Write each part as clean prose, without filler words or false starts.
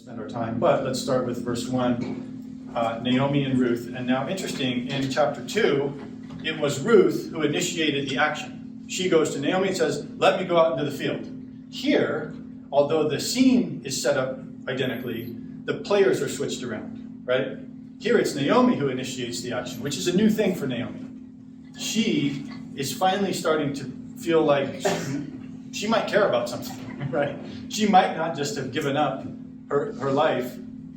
spend our time, but let's start with verse 1, Naomi and Ruth. And now interesting, in chapter 2, it was Ruth who initiated the action. She goes to Naomi and says, let me go out into the field. Here, although the scene is set up identically, the players are switched around, right? Here it's Naomi who initiates the action, which is a new thing for Naomi. She is finally starting to feel like she might care about something, right? She might not just have given up her life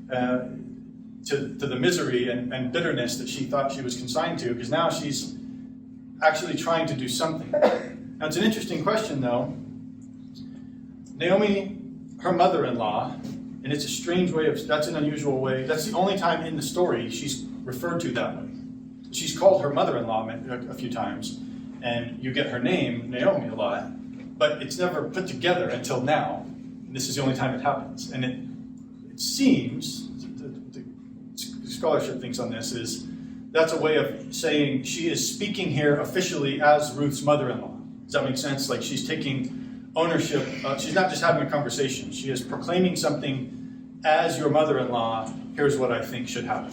to the misery and bitterness that she thought she was consigned to, because now she's actually trying to do something. Now, it's an interesting question, though. Naomi, her mother-in-law, and it's a strange way of, that's an unusual way, that's the only time in the story she's referred to that way. She's called her mother-in-law a few times, and you get her name, Naomi, a lot, but it's never put together until now. And this is the only time it happens. And it seems, the scholarship thinks on this, is that's a way of saying she is speaking here officially as Ruth's mother-in-law. Does that make sense? Like she's taking ownership. She's not just having a conversation. She is proclaiming something as your mother-in-law. Here's what I think should happen.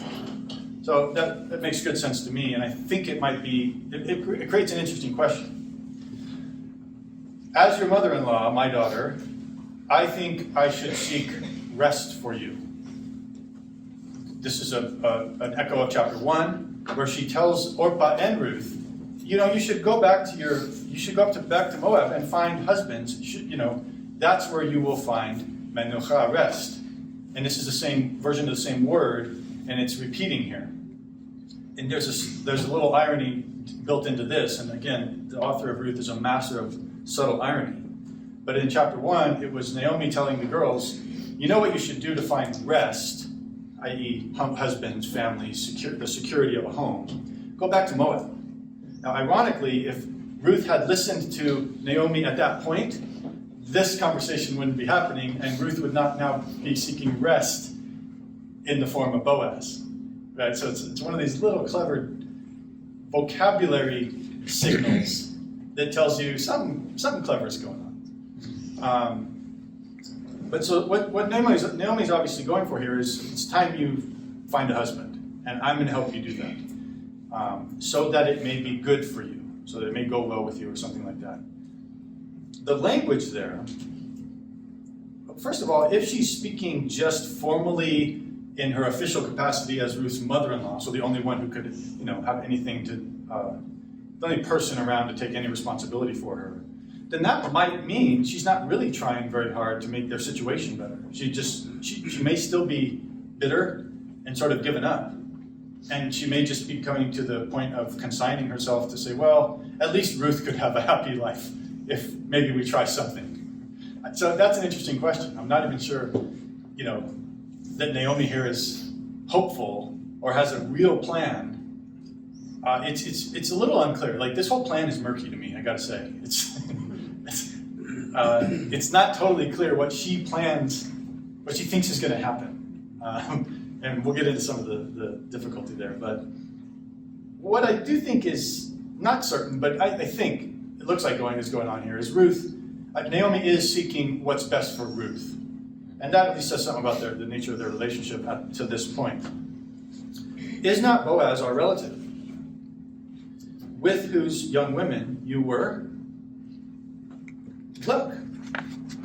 So that makes good sense to me, and I think it might be, it creates an interesting question. As your mother-in-law, my daughter, I think I should seek rest for you. This is an echo of chapter 1, where she tells Orpah and Ruth, you should go back to Moab and find husbands. That's where you will find menucha, rest. And this is the same version of the same word, and it's repeating here. And there's a little irony built into this, and again, the author of Ruth is a master of subtle irony. But in chapter 1, it was Naomi telling the girls, you know what you should do to find rest, i.e. husbands, families, the security of a home. Go back to Moab. Now, ironically, if Ruth had listened to Naomi at that point, this conversation wouldn't be happening, and Ruth would not now be seeking rest in the form of Boaz. Right? So it's one of these little clever vocabulary signals that tells you something clever is going on. But so what Naomi's obviously going for here is it's time you find a husband, and I'm going to help you do that, so that it may be good for you, so that it may go well with you, or something like that. The language there, first of all, if she's speaking just formally in her official capacity as Ruth's mother-in-law, so the only one who could, have anything to, the only person around to take any responsibility for her, then that might mean she's not really trying very hard to make their situation better. She may still be bitter and sort of given up. And she may just be coming to the point of consigning herself to say, well, at least Ruth could have a happy life if maybe we try something. So that's an interesting question. I'm not even sure, that Naomi here is hopeful or has a real plan. It's a little unclear. Like, this whole plan is murky to me, I gotta say. It's not totally clear what she plans, what she thinks is gonna happen. And we'll get into some of the difficulty there. But what I do think is not certain, but I think it looks like is going on here is Naomi is seeking what's best for Ruth. And that at least says something about the nature of their relationship to this point. Is not Boaz our relative, with whose young women you were? Look,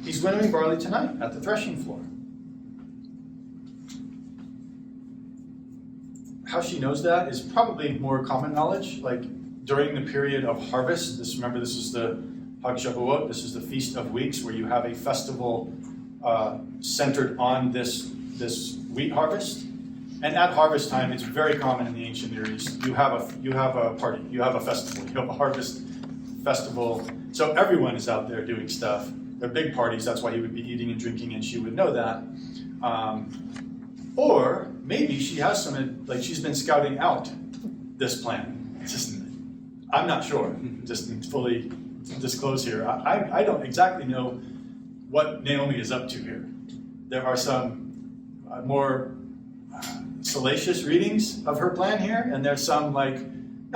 he's winnowing barley tonight at the threshing floor. How she knows that is probably more common knowledge, like during the period of harvest. This is the Hag Shavuot, this is the Feast of Weeks, where you have a festival centered on this wheat harvest. And at harvest time, it's very common in the ancient Near East. You have a party, you have a festival, you have a harvest festival. So everyone is out there doing stuff. They're big parties, that's why he would be eating and drinking, and she would know that. Or maybe she has she's been scouting out this plan. I'm not sure, just to fully disclose here. I don't exactly know what Naomi is up to here. There are some more salacious readings of her plan here, and there's some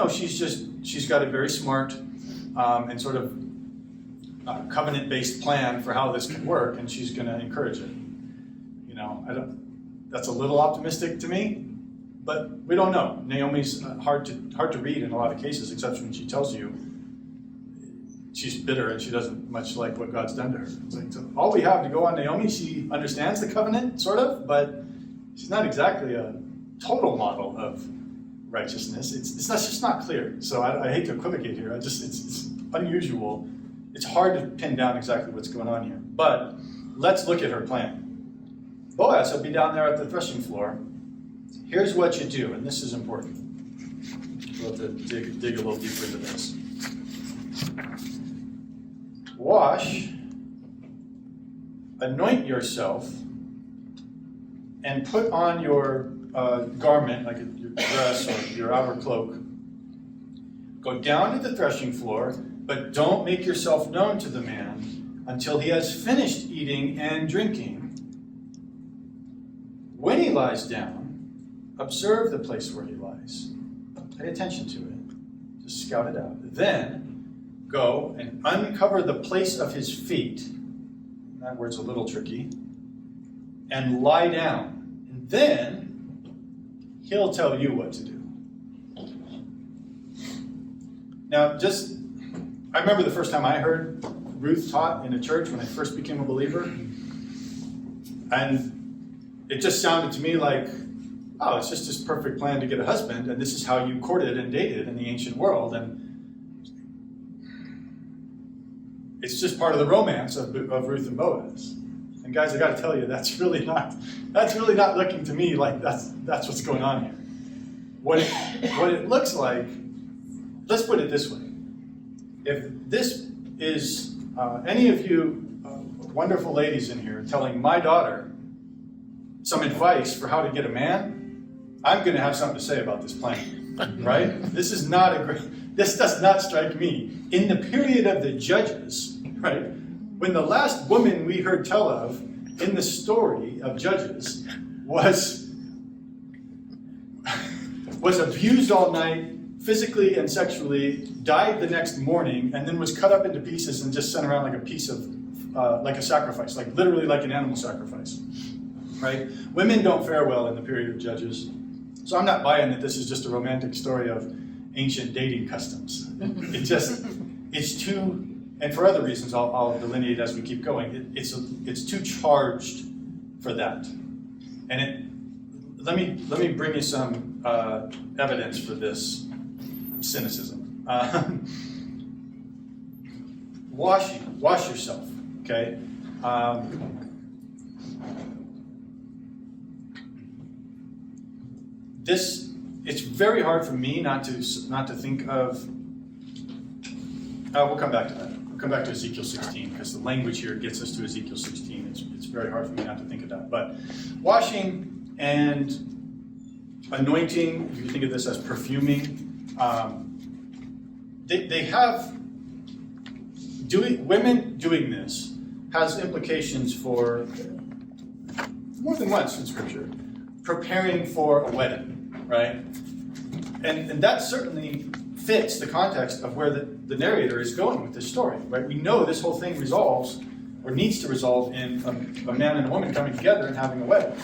she's got a very smart and sort of covenant-based plan for how this can work, and she's going to encourage it. That's a little optimistic to me, but we don't know. Naomi's hard to read in a lot of cases, except when she tells you she's bitter and she doesn't much like what God's done to her. It's like, so all we have to go on Naomi, she understands the covenant, sort of, but she's not exactly a total model of righteousness. It's just not clear. So I hate to equivocate here. It's unusual. It's hard to pin down exactly what's going on here. But let's look at her plan. Boaz will be down there at the threshing floor. Here's what you do, and this is important. We'll have to dig a little deeper into this. Wash, anoint yourself, and put on your garment, like your dress or your outer cloak. Go down to the threshing floor, but don't make yourself known to the man until he has finished eating and drinking. When he lies down, observe the place where he lies. Pay attention to it. Just scout it out. Then go and uncover the place of his feet. That word's a little tricky. And lie down. And then he'll tell you what to do. Now, I remember the first time I heard Ruth taught in a church when I first became a believer. And it just sounded to me like, oh, it's just this perfect plan to get a husband, and this is how you courted and dated in the ancient world. And it's just part of the romance of Ruth and Boaz. And guys, I got to tell you, that's really not looking to me like that's what's going on here. What it looks like, let's put it this way. If this is any of you wonderful ladies in here telling my daughter some advice for how to get a man, I'm going to have something to say about this plan, right? This does not strike me. In the period of the Judges, right, when the last woman we heard tell of in the story of Judges was abused all night, physically and sexually, died the next morning, and then was cut up into pieces and just sent around like a piece of, like a sacrifice, like literally like an animal sacrifice, right? Women don't fare well in the period of Judges. So I'm not buying that this is just a romantic story of ancient dating customs. It's too, and for other reasons I'll delineate as we keep going, it's too charged for that. And let me bring you some evidence for this cynicism. Wash yourself, okay? It's very hard for me not to think of. We'll come back to that. We'll come back to Ezekiel 16 because the language here gets us to Ezekiel 16. It's very hard for me not to think of that. But washing and anointing, if you think of this as perfuming, they have women doing this has implications for more than once in Scripture. Preparing for a wedding, right? And that certainly fits the context of where the narrator is going with this story, right? We know this whole thing resolves, or needs to resolve, in a man and a woman coming together and having a wedding.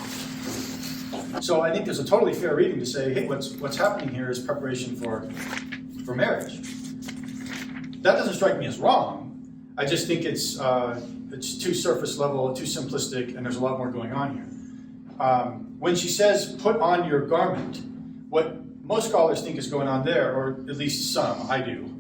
So I think there's a totally fair reading to say, hey, what's happening here is preparation for marriage. That doesn't strike me as wrong. I just think it's too surface level, too simplistic, and there's a lot more going on here. When she says, put on your garment, what most scholars think is going on there, or at least some, I do,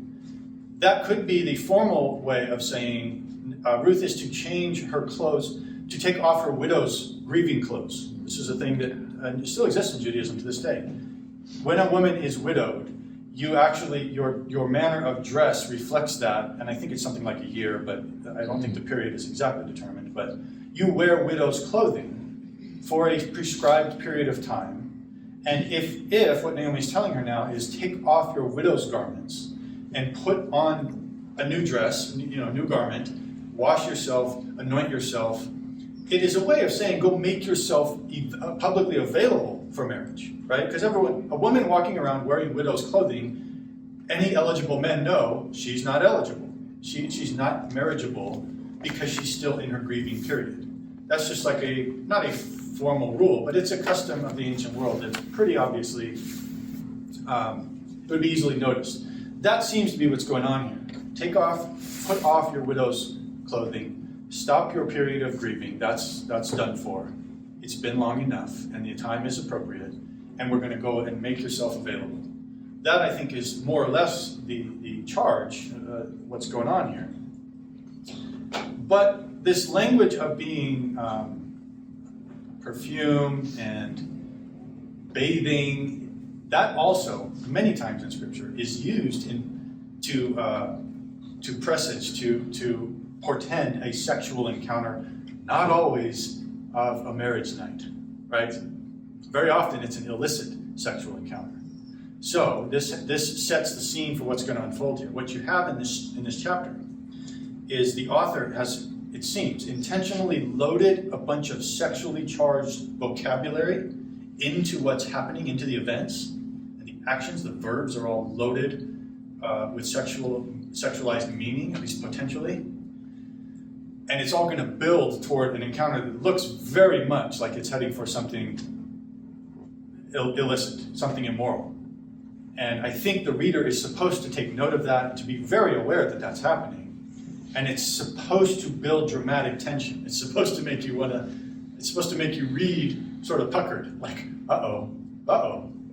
that could be the formal way of saying Ruth is to change her clothes, to take off her widow's grieving clothes. This is a thing that still exists in Judaism to this day. When a woman is widowed, you actually, your manner of dress reflects that, and I think it's something like a year, but I don't think the period is exactly determined, but you wear widow's clothing for a prescribed period of time. And if what Naomi's telling her now is take off your widow's garments and put on a new dress, a new garment, wash yourself, anoint yourself, it is a way of saying go make yourself publicly available for marriage, right? Because a woman walking around wearing widow's clothing, any eligible men know she's not eligible. She's not marriageable because she's still in her grieving period. That's just like not a formal rule, but it's a custom of the ancient world that pretty obviously would be easily noticed. That seems to be what's going on here. Put off your widow's clothing, stop your period of grieving. That's done for. It's been long enough, and the time is appropriate, and we're going to go and make yourself available. That, I think, is more or less the charge, what's going on here. But this language of being perfume and bathing, that also, many times in Scripture, is used to presage, to portend a sexual encounter, not always of a marriage night, right? Very often it's an illicit sexual encounter. So this sets the scene for what's going to unfold here. What you have in this chapter is the author has, it seems, intentionally loaded a bunch of sexually charged vocabulary into what's happening, into the events, and the actions, the verbs are all loaded with sexualized meaning, at least potentially. And it's all going to build toward an encounter that looks very much like it's heading for something illicit, something immoral. And I think the reader is supposed to take note of that, to be very aware that that's happening. And it's supposed to build dramatic tension. It's supposed to make you it's supposed to make you read sort of puckered, like, uh-oh.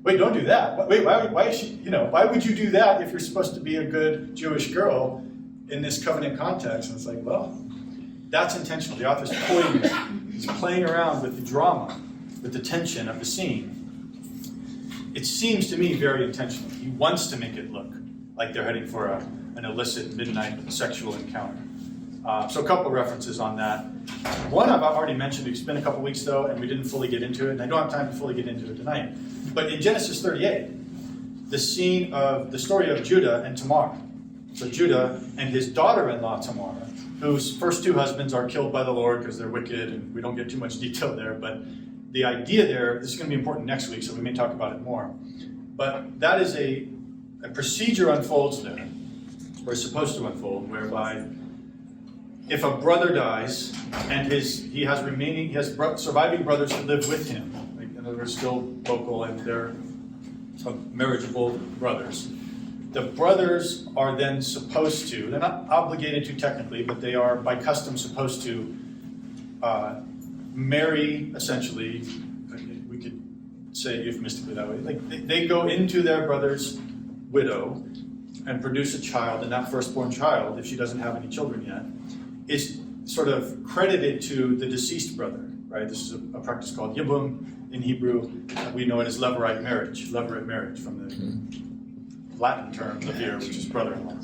Wait, don't do that. Wait, why is she, why would you do that if you're supposed to be a good Jewish girl in this covenant context? And it's like, well, that's intentional. The author's toying with it. He's playing around with the drama, with the tension of the scene. It seems to me very intentional. He wants to make it look like they're heading for an illicit midnight sexual encounter. So a couple of references on that. One I've already mentioned. It's been a couple weeks though, and we didn't fully get into it, and I don't have time to fully get into it tonight. But in Genesis 38, the scene of the story of Judah and Tamar. So Judah and his daughter-in-law Tamar, whose first two husbands are killed by the Lord because they're wicked, and we don't get too much detail there, but the idea there, this is going to be important next week, so we may talk about it more. But that is a procedure unfolds there, or is supposed to unfold, whereby if a brother dies and he has surviving brothers who live with him, they're still local and they're marriageable brothers, the brothers are then supposed to, they're not obligated to technically, but they are by custom supposed to marry, essentially, we could say it euphemistically that way, like they go into their brother's widow and produce a child, and that firstborn child, if she doesn't have any children yet, is sort of credited to the deceased brother, right? This is a practice called yibum in Hebrew. We know it as levirate marriage from the Latin term levir, which is brother-in-law.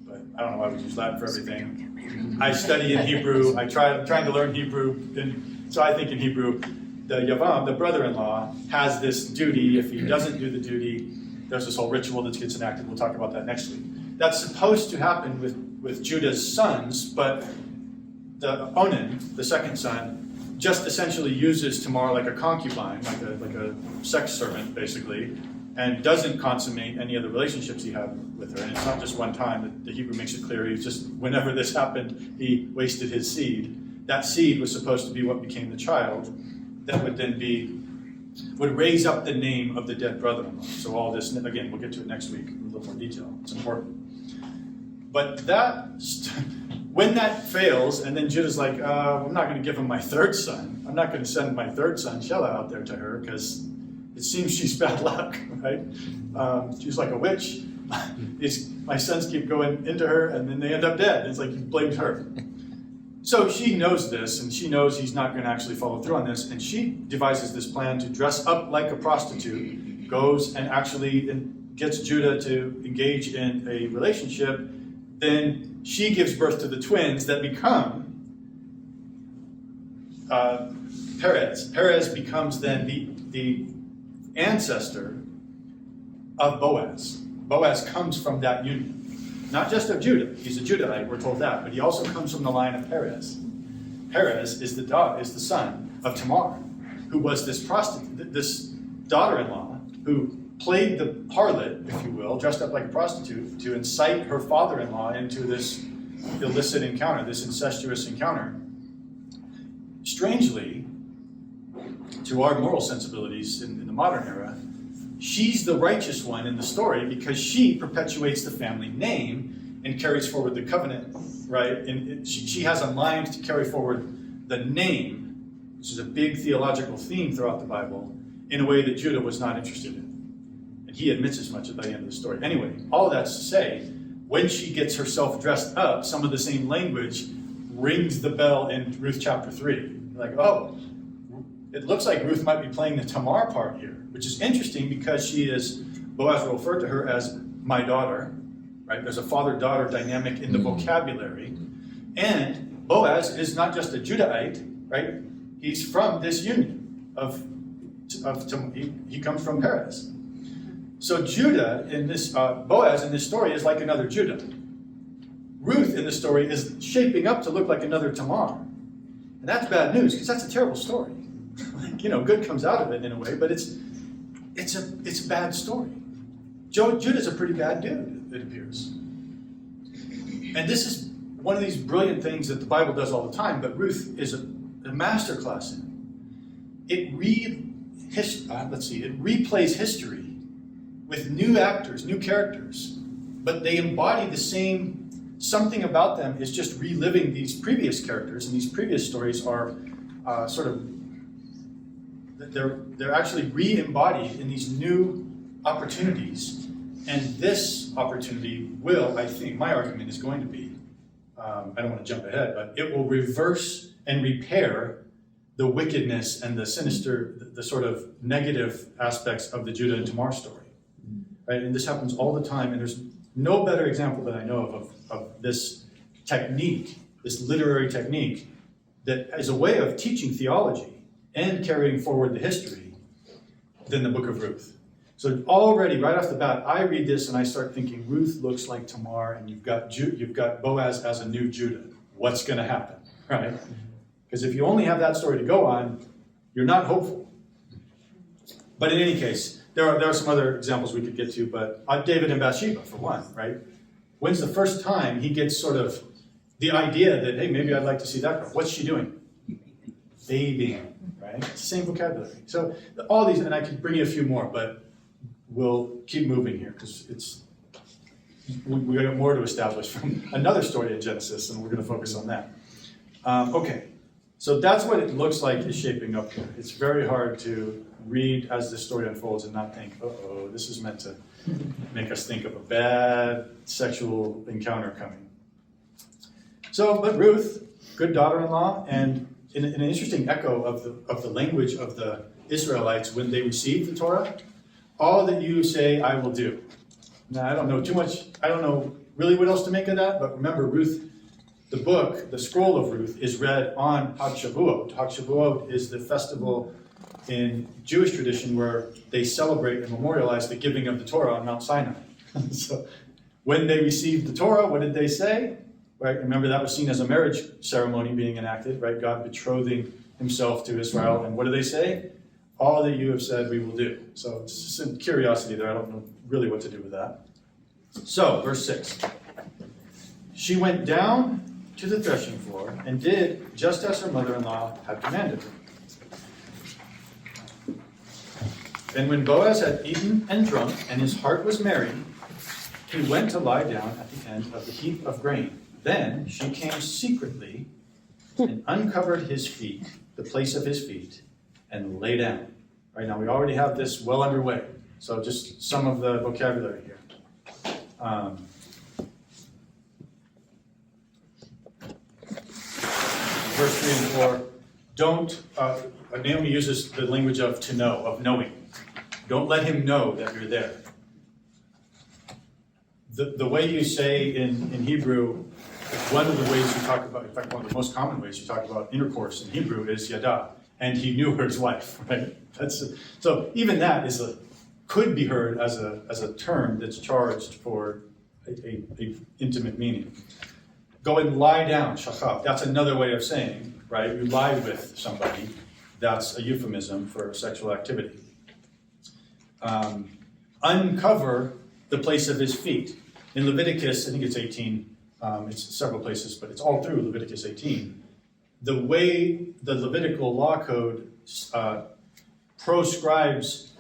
But I don't know why we use Latin for everything. I study in Hebrew. I'm trying to learn Hebrew, and so I think in Hebrew, the yavam, the brother-in-law, has this duty. If he doesn't do the duty, there's this whole ritual that gets enacted. We'll talk about that next week. That's supposed to happen with Judah's sons, but the Onan, the second son, just essentially uses Tamar like a concubine, like a sex servant, basically, and doesn't consummate any of the relationships he had with her. And it's not just one time. The Hebrew makes it clear. He's just, whenever this happened, he wasted his seed. That seed was supposed to be what became the child that would then would raise up the name of the dead brother-in-law. So all this, again, we'll get to it next week in a little more detail. It's important. But when that fails, and then Judah's like, I'm not going to give him my third son. I'm not going to send my third son, Shelah, out there to her, because it seems she's bad luck, right? She's like a witch. My sons keep going into her, and then they end up dead. It's like he blamed her. So she knows this, and she knows he's not going to actually follow through on this, and she devises this plan to dress up like a prostitute, goes and actually gets Judah to engage in a relationship. Then she gives birth to the twins that become Perez. Perez becomes then the ancestor of Boaz. Boaz comes from that union. Not just of Judah. He's a Judahite, we're told that, but he also comes from the line of Perez. Perez is the son of Tamar, who was this prostitute, this daughter-in-law, who played the harlot, if you will, dressed up like a prostitute, to incite her father-in-law into this illicit encounter, this incestuous encounter. Strangely, to our moral sensibilities in the modern era, she's the righteous one in the story because she perpetuates the family name and carries forward the covenant, right? And she has a mind to carry forward the name, which is a big theological theme throughout the Bible, in a way that Judah was not interested in. And he admits as much at the end of the story. Anyway, all of that's to say, when she gets herself dressed up, some of the same language rings the bell in Ruth chapter 3. Like, oh, it looks like Ruth might be playing the Tamar part here, which is interesting because Boaz will refer to her as my daughter, right? There's a father-daughter dynamic in the vocabulary. And Boaz is not just a Judahite, right? He's from this union he comes from Perez. So Judah in this, Boaz in this story is like another Judah. Ruth in the story is shaping up to look like another Tamar. And that's bad news, because that's a terrible story. Good comes out of it in a way, but it's a bad story. Judah's a pretty bad dude, it appears. And this is one of these brilliant things that the Bible does all the time, but Ruth is a masterclass in. It replays history with new actors, new characters, but they embody the same. Something about them is just reliving these previous characters, and these previous stories are they're actually re-embodied in these new opportunities. And this opportunity will, I think, my argument is going to be, I don't want to jump ahead, but it will reverse and repair the wickedness and the sinister, the sort of negative aspects of the Judah and Tamar story. Right? And this happens all the time, and there's no better example that I know of this technique, this literary technique, that is a way of teaching theology and carrying forward the history than the book of Ruth. So already, right off the bat, I read this and I start thinking, Ruth looks like Tamar, and you've got Boaz as a new Judah. What's going to happen, right? Because if you only have that story to go on, you're not hopeful. But in any case, there are some other examples we could get to, but David and Bathsheba, for one, right? When's the first time he gets sort of the idea that, hey, maybe I'd like to see that girl? What's she doing? Babying, right? It's the same vocabulary. So all these, and I could bring you a few more, but we'll keep moving here because we got more to establish from another story in Genesis, and we're going to focus on that. Okay, so that's what it looks like is shaping up here. It's very hard to read as this story unfolds and not think, uh-oh, this is meant to make us think of a bad sexual encounter coming. So, but Ruth, good daughter-in-law, and in an interesting echo of the language of the Israelites when they received the Torah, all that you say, I will do. Now, I don't know too much, I don't know really what else to make of that, but remember, Ruth, the book, the scroll of Ruth, is read on Hag Shavuot. Hag Shavuot is the festival in Jewish tradition where they celebrate and memorialize the giving of the Torah on Mount Sinai. So when they received the Torah, what did they say? Right? Remember, that was seen as a marriage ceremony being enacted, right? God betrothing himself to Israel. And what do they say? All that you have said we will do. So it's just some curiosity there. I don't know really what to do with that. So, verse 6. She went down to the threshing floor and did just as her mother-in-law had commanded her. Then when Boaz had eaten and drunk, and his heart was merry, he went to lie down at the end of the heap of grain. Then she came secretly and uncovered his feet, the place of his feet, and lay down. Right now, we already have this well underway. So just some of the vocabulary here. Verse 3 and 4, don't, Naomi uses the language of to know, of knowing. Don't let him know that you're there. The way you say in Hebrew, one of the ways you talk about, in fact, one of the most common ways you talk about intercourse in Hebrew is yada, and he knew her his wife, right? So even that could be heard as a term that's charged for a intimate meaning. Go and lie down, shachav. That's another way of saying, right? You lie with somebody. That's a euphemism for sexual activity. Uncover the place of his feet. In Leviticus, I think it's 18, it's several places, but it's all through Leviticus 18. The way the Levitical law code proscribes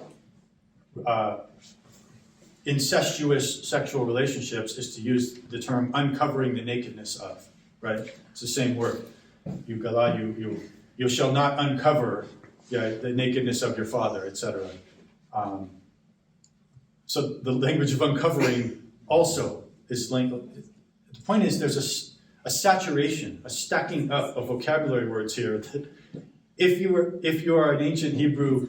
incestuous sexual relationships is to use the term uncovering the nakedness of, right? It's the same word. You shall not uncover the nakedness of your father, etc. So the language of uncovering also is language. The point is there's a saturation, a stacking up of vocabulary words here that if you are an ancient Hebrew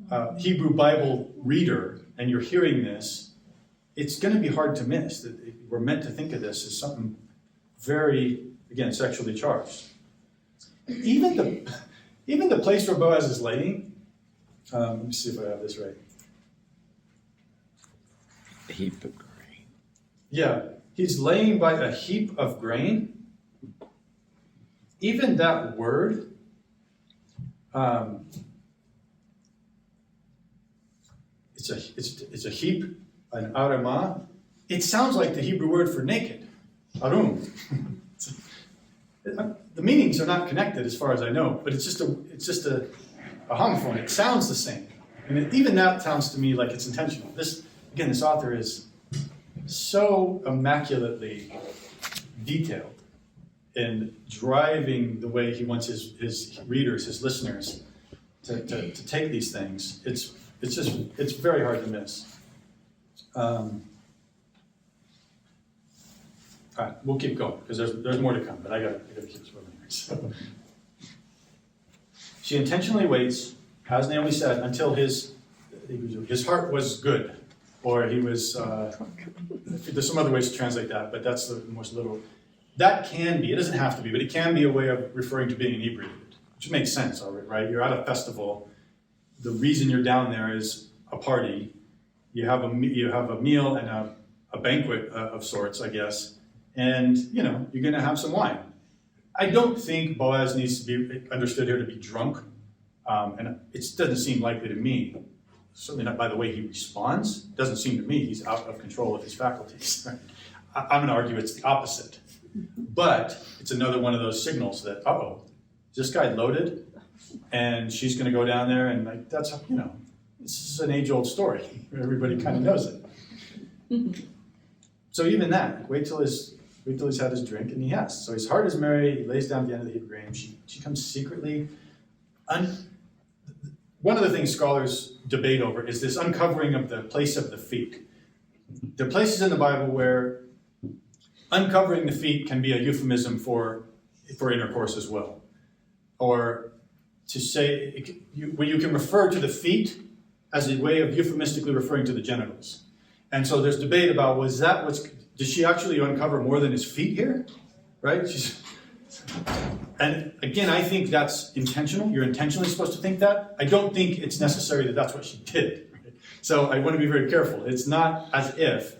Bible reader and you're hearing this, it's going to be hard to miss that we're meant to think of this as something very, again, sexually charged. Even the place where Boaz is laying, let me see if I have this right. A heap of grain. Yeah, he's laying by a heap of grain. Even that word, it's a heap, an arama. It sounds like the Hebrew word for naked, arum. The meanings are not connected as far as I know, but it's just a homophone. It sounds the same, and even that sounds to me like it's intentional. This author is so immaculately detailed in driving the way he wants his readers, his listeners, to take these things. It's very hard to miss. All right, we'll keep going because there's more to come, but I gotta keep swimming here. So. She intentionally waits, as Naomi said, until his heart was good, or he was. There's some other ways to translate that, but that's the most literal. That can be. It doesn't have to be, but it can be a way of referring to being inebriated, which makes sense, all right? You're at a festival. The reason you're down there is a party. You have a meal and a banquet of sorts, I guess. And, you're going to have some wine. I don't think Boaz needs to be understood here to be drunk. And it doesn't seem likely to me, certainly not by the way he responds. It doesn't seem to me he's out of control of his faculties. I'm going to argue it's the opposite. But it's another one of those signals that, is this guy loaded? And she's going to go down there and that's, this is an age-old story. Everybody kind of knows it. So even that, wait till he's had his drink, and he has. So his heart is merry, he lays down at the end of the heap of grain. She comes secretly. One of the things scholars debate over is this uncovering of the place of the feet. There are places in the Bible where uncovering the feet can be a euphemism for intercourse as well. Or to say, when you can refer to the feet as a way of euphemistically referring to the genitals. And so there's debate about, did she actually uncover more than his feet here? Right? And again, I think that's intentional. You're intentionally supposed to think that. I don't think it's necessary that that's what she did. Right? So I want to be very careful. It's not as if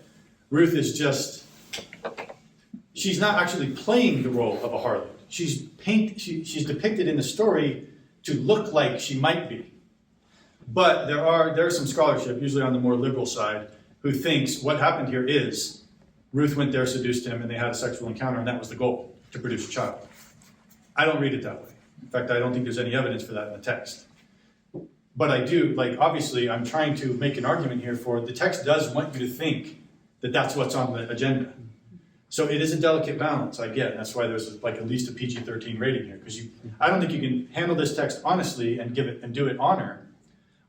Ruth is she's not actually playing the role of a harlot. She's depicted in the story to look like she might be. But there's some scholarship, usually on the more liberal side, who thinks what happened here is Ruth went there, seduced him, and they had a sexual encounter, and that was the goal, to produce a child. I don't read it that way. In fact, I don't think there's any evidence for that in the text. But I do, obviously, I'm trying to make an argument here for the text does want you to think that that's what's on the agenda. So it is a delicate balance, I get. That's why there's at least a PG-13 rating here, because I don't think you can handle this text honestly and do it honor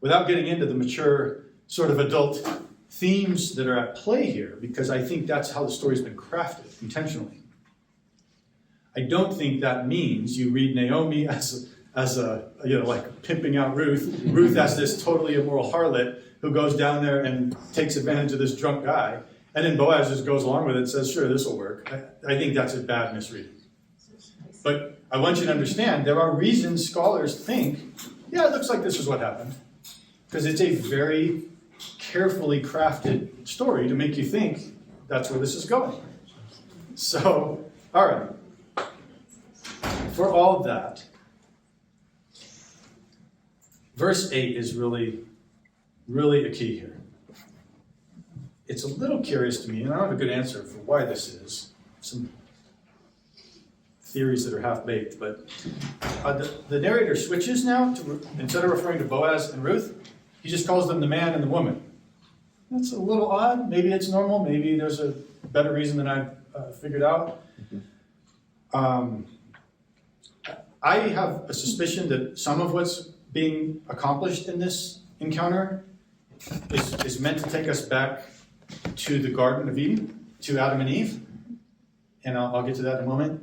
without getting into the mature sort of adult themes that are at play here, because I think that's how the story's been crafted intentionally. I don't think that means you read Naomi as pimping out Ruth as this totally immoral harlot who goes down there and takes advantage of this drunk guy, and then Boaz just goes along with it and says, sure, this will work. I think that's a bad misreading. But I want you to understand there are reasons scholars think, it looks like this is what happened, because it's a very carefully crafted story to make you think that's where this is going. So, all right. For all of that, verse 8 is really, really a key here. It's a little curious to me, and I don't have a good answer for why this is. Some theories that are half-baked, but the narrator switches now to, instead of referring to Boaz and Ruth, he just calls them the man and the woman. That's a little odd. Maybe it's normal. Maybe there's a better reason than I've figured out. I have a suspicion that some of what's being accomplished in this encounter is meant to take us back to the Garden of Eden, to Adam and Eve. And I'll get to that in a moment.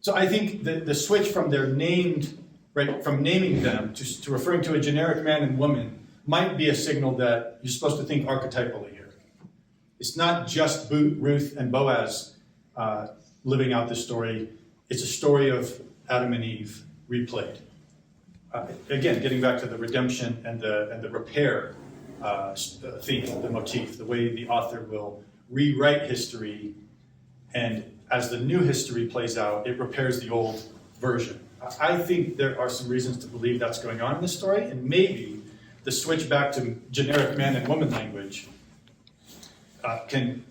So I think the switch from their named, right, from naming them to referring to a generic man and woman might be a signal that you're supposed to think archetypally here. It's not just Ruth and Boaz living out this story. It's a story of Adam and Eve replayed. Again, getting back to the redemption and the repair theme, the motif, the way the author will rewrite history, and as the new history plays out, it repairs the old version. I think there are some reasons to believe that's going on in this story, and maybe the switch back to generic man and woman language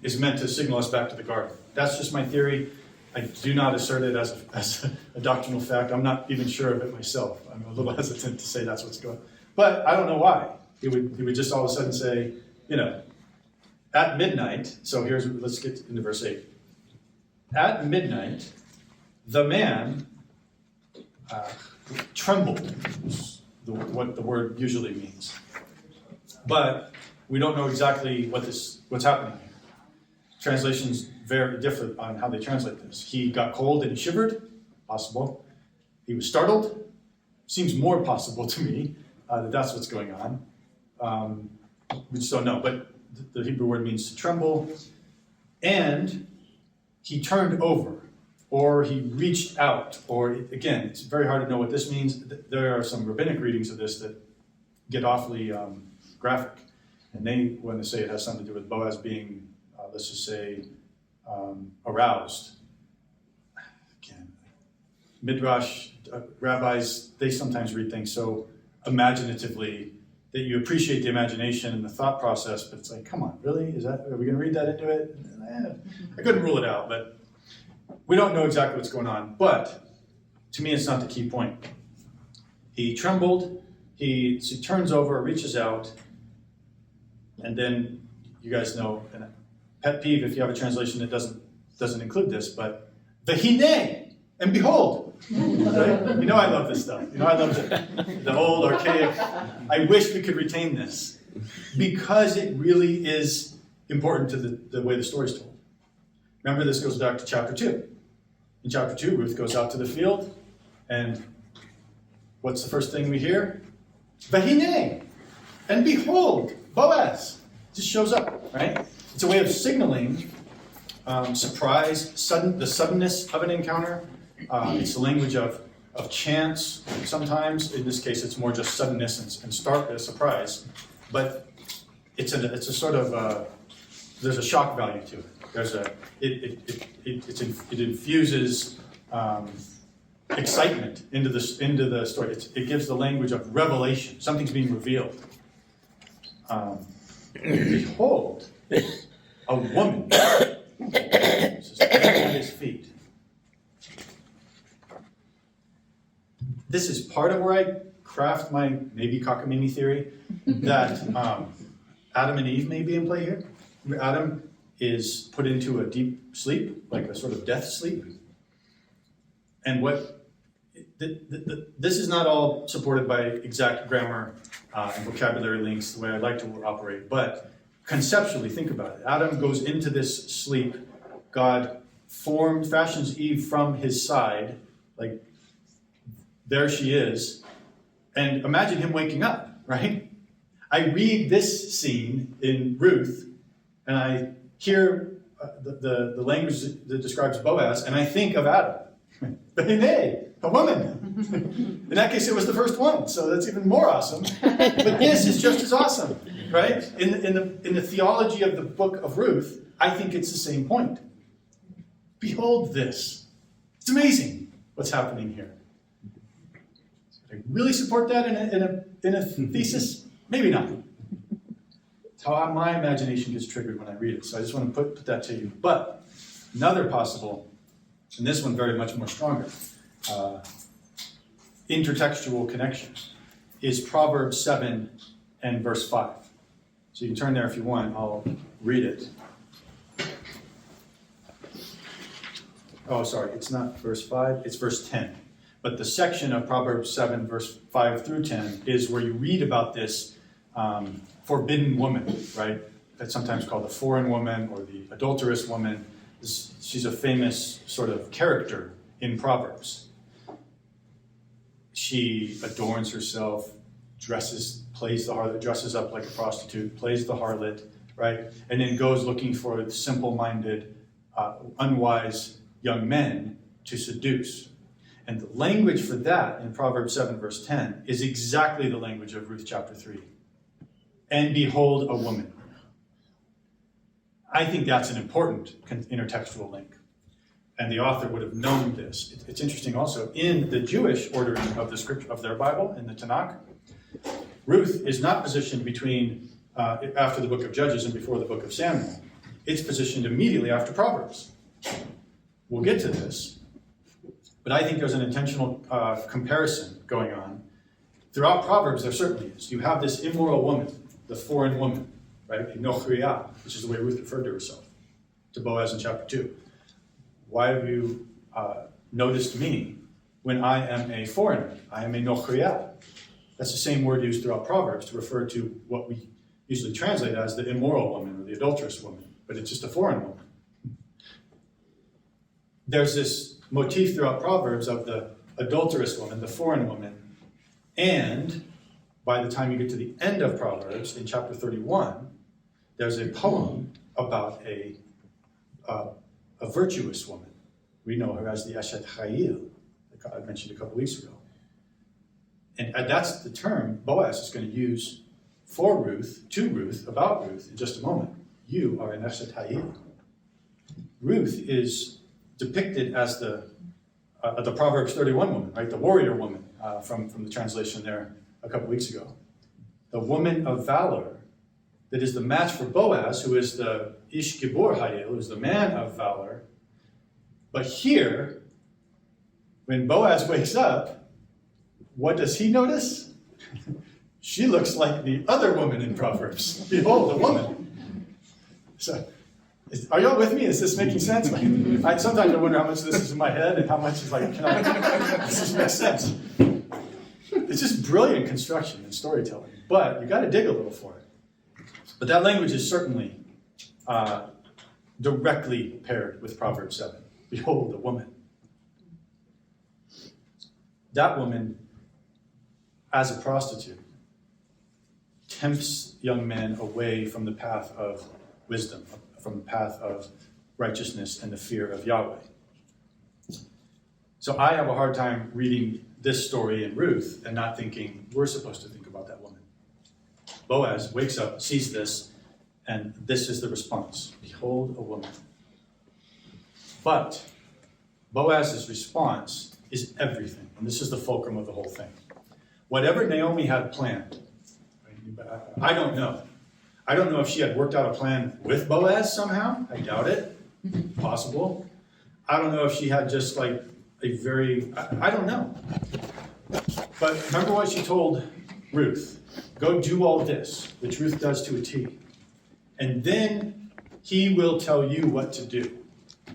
is meant to signal us back to the garden. That's just my theory. I do not assert it as a doctrinal fact. I'm not even sure of it myself. I'm a little hesitant to say that's what's going on. But I don't know why. He would just all of a sudden say, at midnight, so let's get into verse 8. At midnight, the man trembled, what the word usually means. But we don't know exactly what's happening here. Translations very different on how they translate this. He got cold and he shivered, possible. He was startled, seems more possible to me that that's what's going on. We just don't know, but the Hebrew word means to tremble. And he turned over, or he reached out, or again, it's very hard to know what this means. There are some rabbinic readings of this that get awfully graphic. And when they say it has something to do with Boaz being, let's just say, aroused. Again, Midrash rabbis, they sometimes read things so imaginatively that you appreciate the imagination and the thought process, but it's like, come on, really? Are we going to read that into it? I couldn't rule it out, but we don't know exactly what's going on. But to me, it's not the key point. He trembled, he turns over, reaches out, and then you guys know, and a pet peeve if you have a translation that doesn't include this, but v'hinei, and behold. Right? You know I love this stuff. I love the old archaic. I wish we could retain this because it really is important to the way the story is told. Remember, this goes back to chapter 2. In chapter 2, Ruth goes out to the field, and what's the first thing we hear? V'hinei, and behold, Boaz just shows up, right? It's a way of signaling surprise, the suddenness of an encounter. It's the language of chance sometimes. In this case, it's more just suddenness and surprise. But it's a sort of there's a shock value to it. It infuses excitement into the story. It gives the language of revelation. Something's being revealed. Behold, a woman standing at his feet. This is part of where I craft my maybe cockamamie theory that Adam and Eve may be in play here. Adam is put into a deep sleep, like a sort of death sleep. And this is not all supported by exact grammar and vocabulary links the way I'd like to operate, but conceptually, think about it. Adam goes into this sleep. God fashions Eve from his side, like there she is, and imagine him waking up, right? I read this scene in Ruth, and I hear the language that describes Boaz, and I think of Adam. Hey, a woman. In that case, it was the first one, so that's even more awesome. But this is just as awesome, right? In the theology of the book of Ruth, I think it's the same point. Behold this. It's amazing what's happening here. I really support that in a thesis? Maybe not. It's how my imagination gets triggered when I read it. So I just want to put that to you. But another possible And this one very much more stronger. Intertextual connection is Proverbs 7 and verse 5. So you can turn there if you want. I'll read it. Oh, sorry, it's not verse 5, it's verse 10. But the section of Proverbs 7, verse 5 through 10 is where you read about this forbidden woman, right? That's sometimes called the foreign woman or the adulterous woman. She's a famous sort of character in Proverbs. She adorns herself, plays the harlot, dresses up like a prostitute, plays the harlot, right? And then goes looking for simple-minded, unwise young men to seduce. And the language for that in Proverbs 7, verse 10 is exactly the language of Ruth chapter 3. And behold, a woman. I think that's an important intertextual link. And the author would have known this. It's interesting also, in the Jewish ordering of the scripture of their Bible, in the Tanakh, Ruth is not positioned between after the book of Judges and before the book of Samuel. It's positioned immediately after Proverbs. We'll get to this, but I think there's an intentional comparison going on. Throughout Proverbs, there certainly is. You have this immoral woman, the foreign woman, right? Nochriah, which is the way Ruth referred to herself, to Boaz in chapter 2. Why have you noticed me when I am a foreigner? I am a nochriah. That's the same word used throughout Proverbs to refer to what we usually translate as the immoral woman or the adulterous woman, but it's just a foreign woman. There's this motif throughout Proverbs of the adulterous woman, the foreign woman, and by the time you get to the end of Proverbs, in chapter 31, there's a poem about a virtuous woman. We know her as the Eshet Chayil, that I mentioned a couple weeks ago. And that's the term Boaz is going to use for Ruth, to Ruth, about Ruth, in just a moment. You are an Eshet Chayil. Ruth is depicted as the Proverbs 31 woman, right? The warrior woman from the translation there a couple weeks ago. The woman of valor that is the match for Boaz, who is the Ish Gibor Hayil, who is the man of valor. But here, when Boaz wakes up, what does he notice? She looks like the other woman in Proverbs. Behold, the woman. So, are y'all with me? Is this making sense? Sometimes I wonder how much of this is in my head and how much is does this make sense? It's just brilliant construction and storytelling, but you got to dig a little for it. But that language is certainly directly paired with Proverbs 7. Behold, the woman. That woman, as a prostitute, tempts young men away from the path of wisdom, from the path of righteousness and the fear of Yahweh. So I have a hard time reading this story in Ruth and not thinking we're supposed to think about that woman. Boaz wakes up, sees this, and this is the response. Behold, a woman. But Boaz's response is everything, and this is the fulcrum of the whole thing. Whatever Naomi had planned, I don't know. I don't know if she had worked out a plan with Boaz somehow. I doubt it. Possible. I don't know if she had just I don't know. But remember what she told Ruth. Go do all this, which Ruth does to a T. And then he will tell you what to do.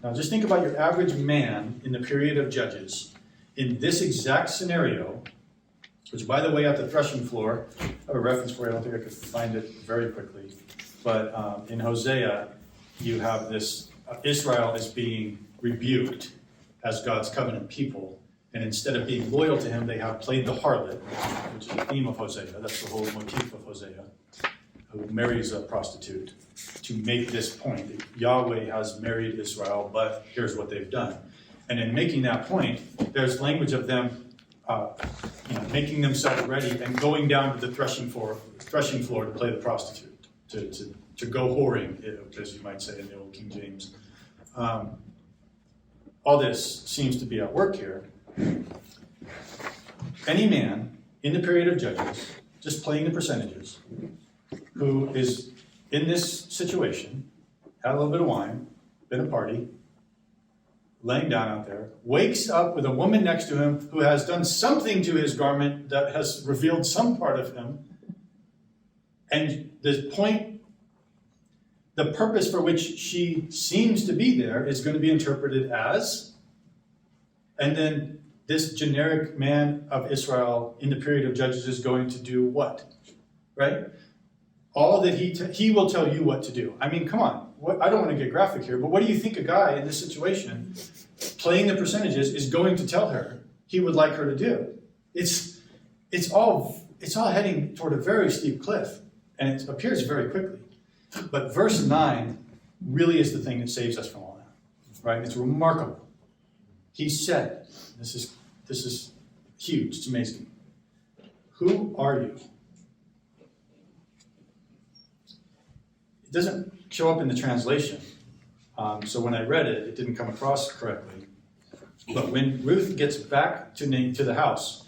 Now just think about your average man in the period of Judges in this exact scenario, which, by the way, at the threshing floor, I have a reference for you. I don't think I could find it very quickly. But in Hosea, you have this, Israel is being rebuked as God's covenant people. And instead of being loyal to him, they have played the harlot, which is the theme of Hosea. That's the whole motif of Hosea, who marries a prostitute to make this point. Yahweh has married Israel, but here's what they've done. And in making that point, there's language of them making themselves ready and going down to the threshing floor to play the prostitute, to go whoring, as you might say in the old King James. All this seems to be at work here. Any man in the period of Judges, just playing the percentages, who is in this situation, had a little bit of wine, been a party, laying down out there, wakes up with a woman next to him who has done something to his garment that has revealed some part of him. And the purpose for which she seems to be there is going to be interpreted as, and then this generic man of Israel in the period of Judges is going to do what? Right? All that he will tell you what to do. I mean, come on. I don't want to get graphic here, but what do you think a guy in this situation, playing the percentages, is going to tell her he would like her to do? It's all heading toward a very steep cliff, and it appears very quickly. But verse 9 really is the thing that saves us from all that, right? It's remarkable. He said, this is huge, it's amazing. Who are you? It doesn't show up in the translation. So when I read it, it didn't come across correctly. But when Ruth gets back to the house,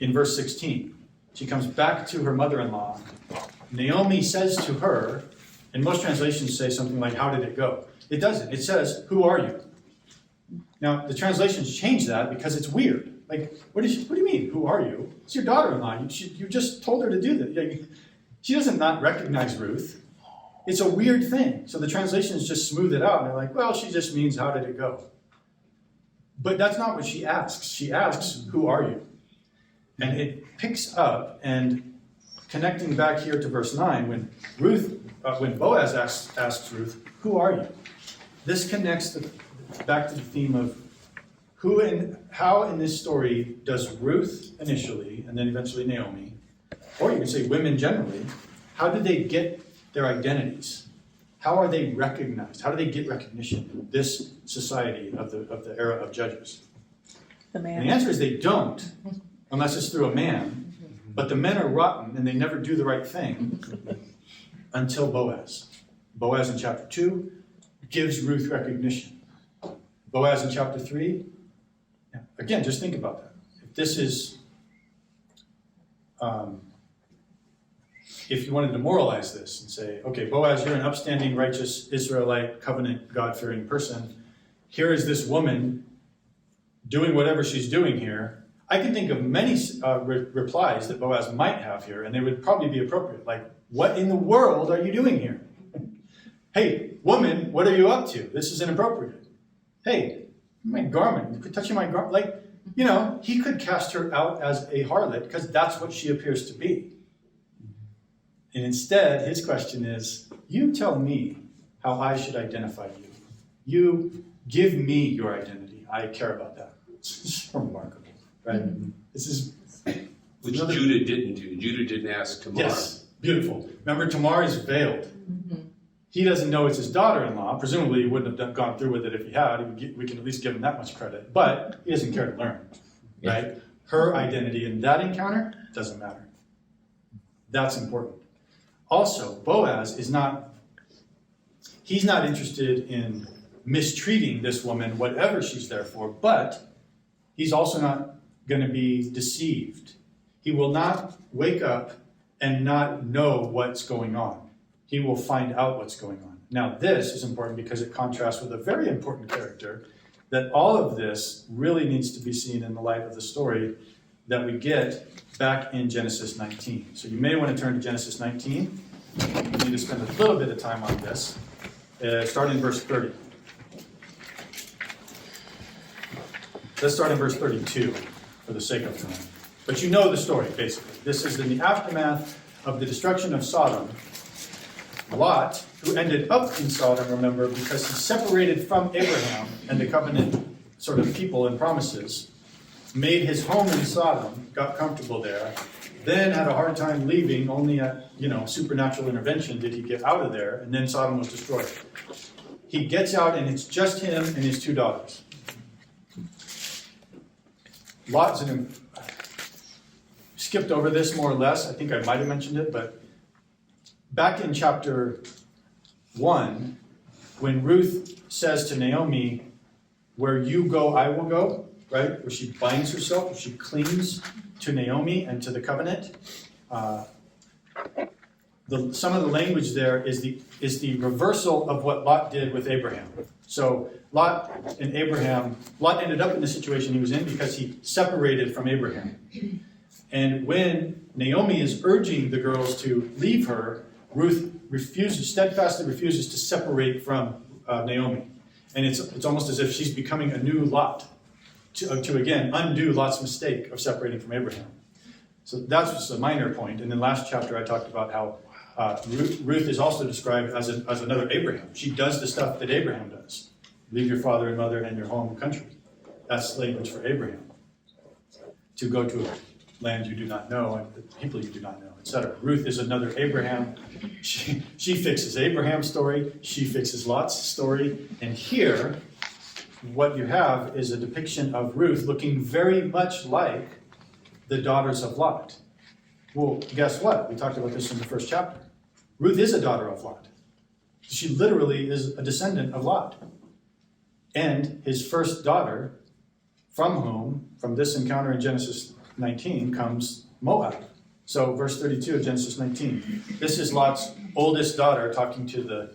in verse 16, she comes back to her mother-in-law. Naomi says to her, and most translations say something like, how did it go? It doesn't. It says, who are you? Now, the translations change that because it's weird. Like, what do you mean, who are you? It's your daughter-in-law. You just told her to do that. She doesn't not recognize Ruth. It's a weird thing. So the translations just smooth it out. And they're like, well, she just means, how did it go? But that's not what she asks. She asks, who are you? And it picks up, and connecting back here to verse 9, when Boaz asks Ruth, who are you? This connects back to the theme of who and how in this story does Ruth initially, and then eventually Naomi, or you can say women generally, how do they get their identities? How are they recognized? How do they get recognition in this society of the era of Judges? And the answer is they don't, unless it's through a man. But the men are rotten and they never do the right thing until Boaz. Boaz in chapter 2 gives Ruth recognition. Boaz in chapter 3, again, just think about that. If this is, if you wanted to moralize this and say, okay, Boaz, you're an upstanding, righteous, Israelite, covenant, God-fearing person. Here is this woman doing whatever she's doing here. I can think of many replies that Boaz might have here, and they would probably be appropriate. Like, what in the world are you doing here? Hey, woman, what are you up to? This is inappropriate. Hey, my garment, you could touch my garment. Like, he could cast her out as a harlot because that's what she appears to be. And instead, his question is, you tell me how I should identify you. You give me your identity. I care about that. It's remarkable. Right? This is which Judah didn't do. Judah didn't ask Tamar. Yes, beautiful. Remember, Tamar is veiled. He doesn't know it's his daughter-in-law. Presumably, he wouldn't have gone through with it if he had. We can at least give him that much credit. But he doesn't care to learn. Right? Her identity in that encounter doesn't matter. That's important. Also, Boaz is he's not interested in mistreating this woman, whatever she's there for, but he's also not going to be deceived. He will not wake up and not know what's going on. He will find out what's going on. Now, this is important because it contrasts with a very important character that all of this really needs to be seen in the light of the story that we get back in Genesis 19. So you may want to turn to Genesis 19. We need to spend a little bit of time on this. Start in verse 30. Let's start in verse 32 for the sake of time. But you know the story, basically. This is in the aftermath of the destruction of Sodom. Lot, who ended up in Sodom, remember, because he separated from Abraham and the covenant sort of people and promises, made his home in Sodom, got comfortable there, then had a hard time leaving. Only at supernatural intervention did he get out of there, and then Sodom was destroyed. He gets out, and it's just him and his 2 daughters. Lot's skipped over this more or less. I think I might have mentioned it, but back in chapter 1, when Ruth says to Naomi, where you go, I will go, right? Where she binds herself, where she clings to Naomi and to the covenant. some of the language there is the reversal of what Lot did with Abraham. So Lot ended up in the situation he was in because he separated from Abraham. And when Naomi is urging the girls to leave her, Ruth steadfastly refuses to separate from Naomi. And it's almost as if she's becoming a new Lot to again undo Lot's mistake of separating from Abraham. So that's just a minor point. And then last chapter I talked about how Ruth is also described as another Abraham. She does the stuff that Abraham does. Leave your father and mother and your home country. That's language for Abraham. To go to a land you do not know and the people you do not know, etc. Ruth is another Abraham. She fixes Abraham's story. She fixes Lot's story. And here, what you have is a depiction of Ruth looking very much like the daughters of Lot. Well, guess what? We talked about this in the first chapter. Ruth is a daughter of Lot. She literally is a descendant of Lot. And his first daughter, from this encounter in Genesis 19, comes Moab. So verse 32 of Genesis 19. This is Lot's oldest daughter talking to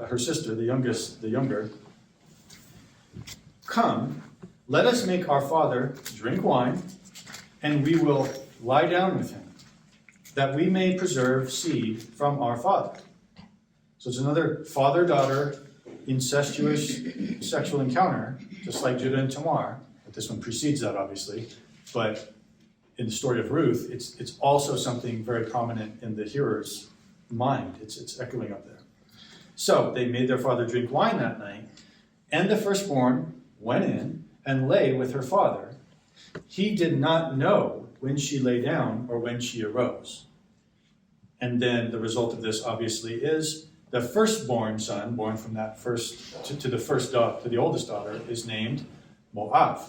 her sister, the younger. Come, let us make our father drink wine, and we will lie down with him, that we may preserve seed from our father. So it's another father-daughter incestuous sexual encounter, just like Judah and Tamar. But this one precedes that, obviously. But in the story of Ruth, it's also something very prominent in the hearer's mind. It's echoing up there. So they made their father drink wine that night, and the firstborn went in and lay with her father. He did not know when she lay down or when she arose. And then the result of this, obviously, is the firstborn son, born from that to the oldest daughter, is named Moab.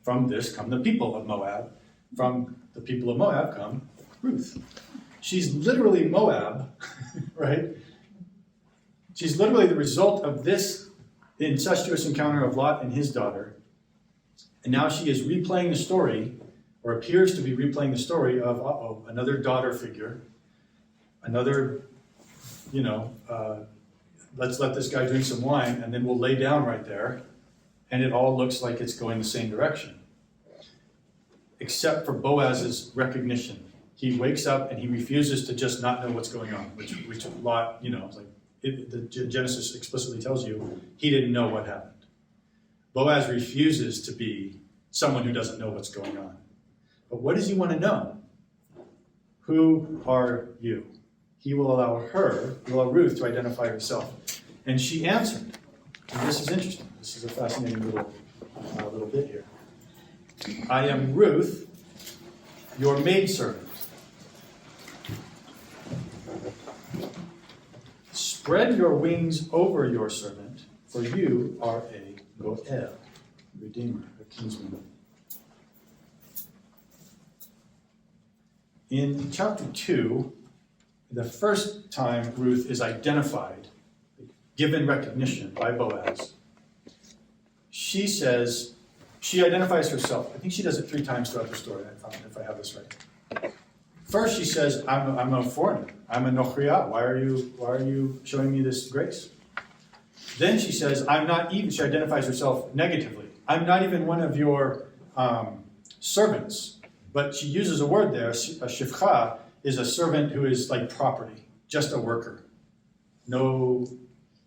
From this come the people of Moab. From the people of Moab come Ruth. She's literally Moab, right? She's literally the result of this incestuous encounter of Lot and his daughter. And now she is replaying the story, or appears to be replaying the story of, another daughter figure, another, let's let this guy drink some wine, and then we'll lay down right there, and it all looks like it's going the same direction. Except for Boaz's recognition. He wakes up and he refuses to just not know what's going on, which Lot, the Genesis explicitly tells you he didn't know what happened. Boaz refuses to be someone who doesn't know what's going on. But what does he want to know? Who are you? He will allow Ruth to identify herself. And she answered. And this is interesting. This is a fascinating little bit here. I am Ruth, your maidservant. Spread your wings over your servant, for you are a goel, redeemer, a kinsman. In chapter 2, the first time Ruth is identified, given recognition by Boaz, she identifies herself. I think she does it 3 times throughout the story, if I have this right. First, she says, I'm a foreigner. I'm a nochriah. Why are you showing me this grace? Then she says, she identifies herself negatively. I'm not even one of your servants. But she uses a word there, a shifcha is a servant who is like property, just a worker. No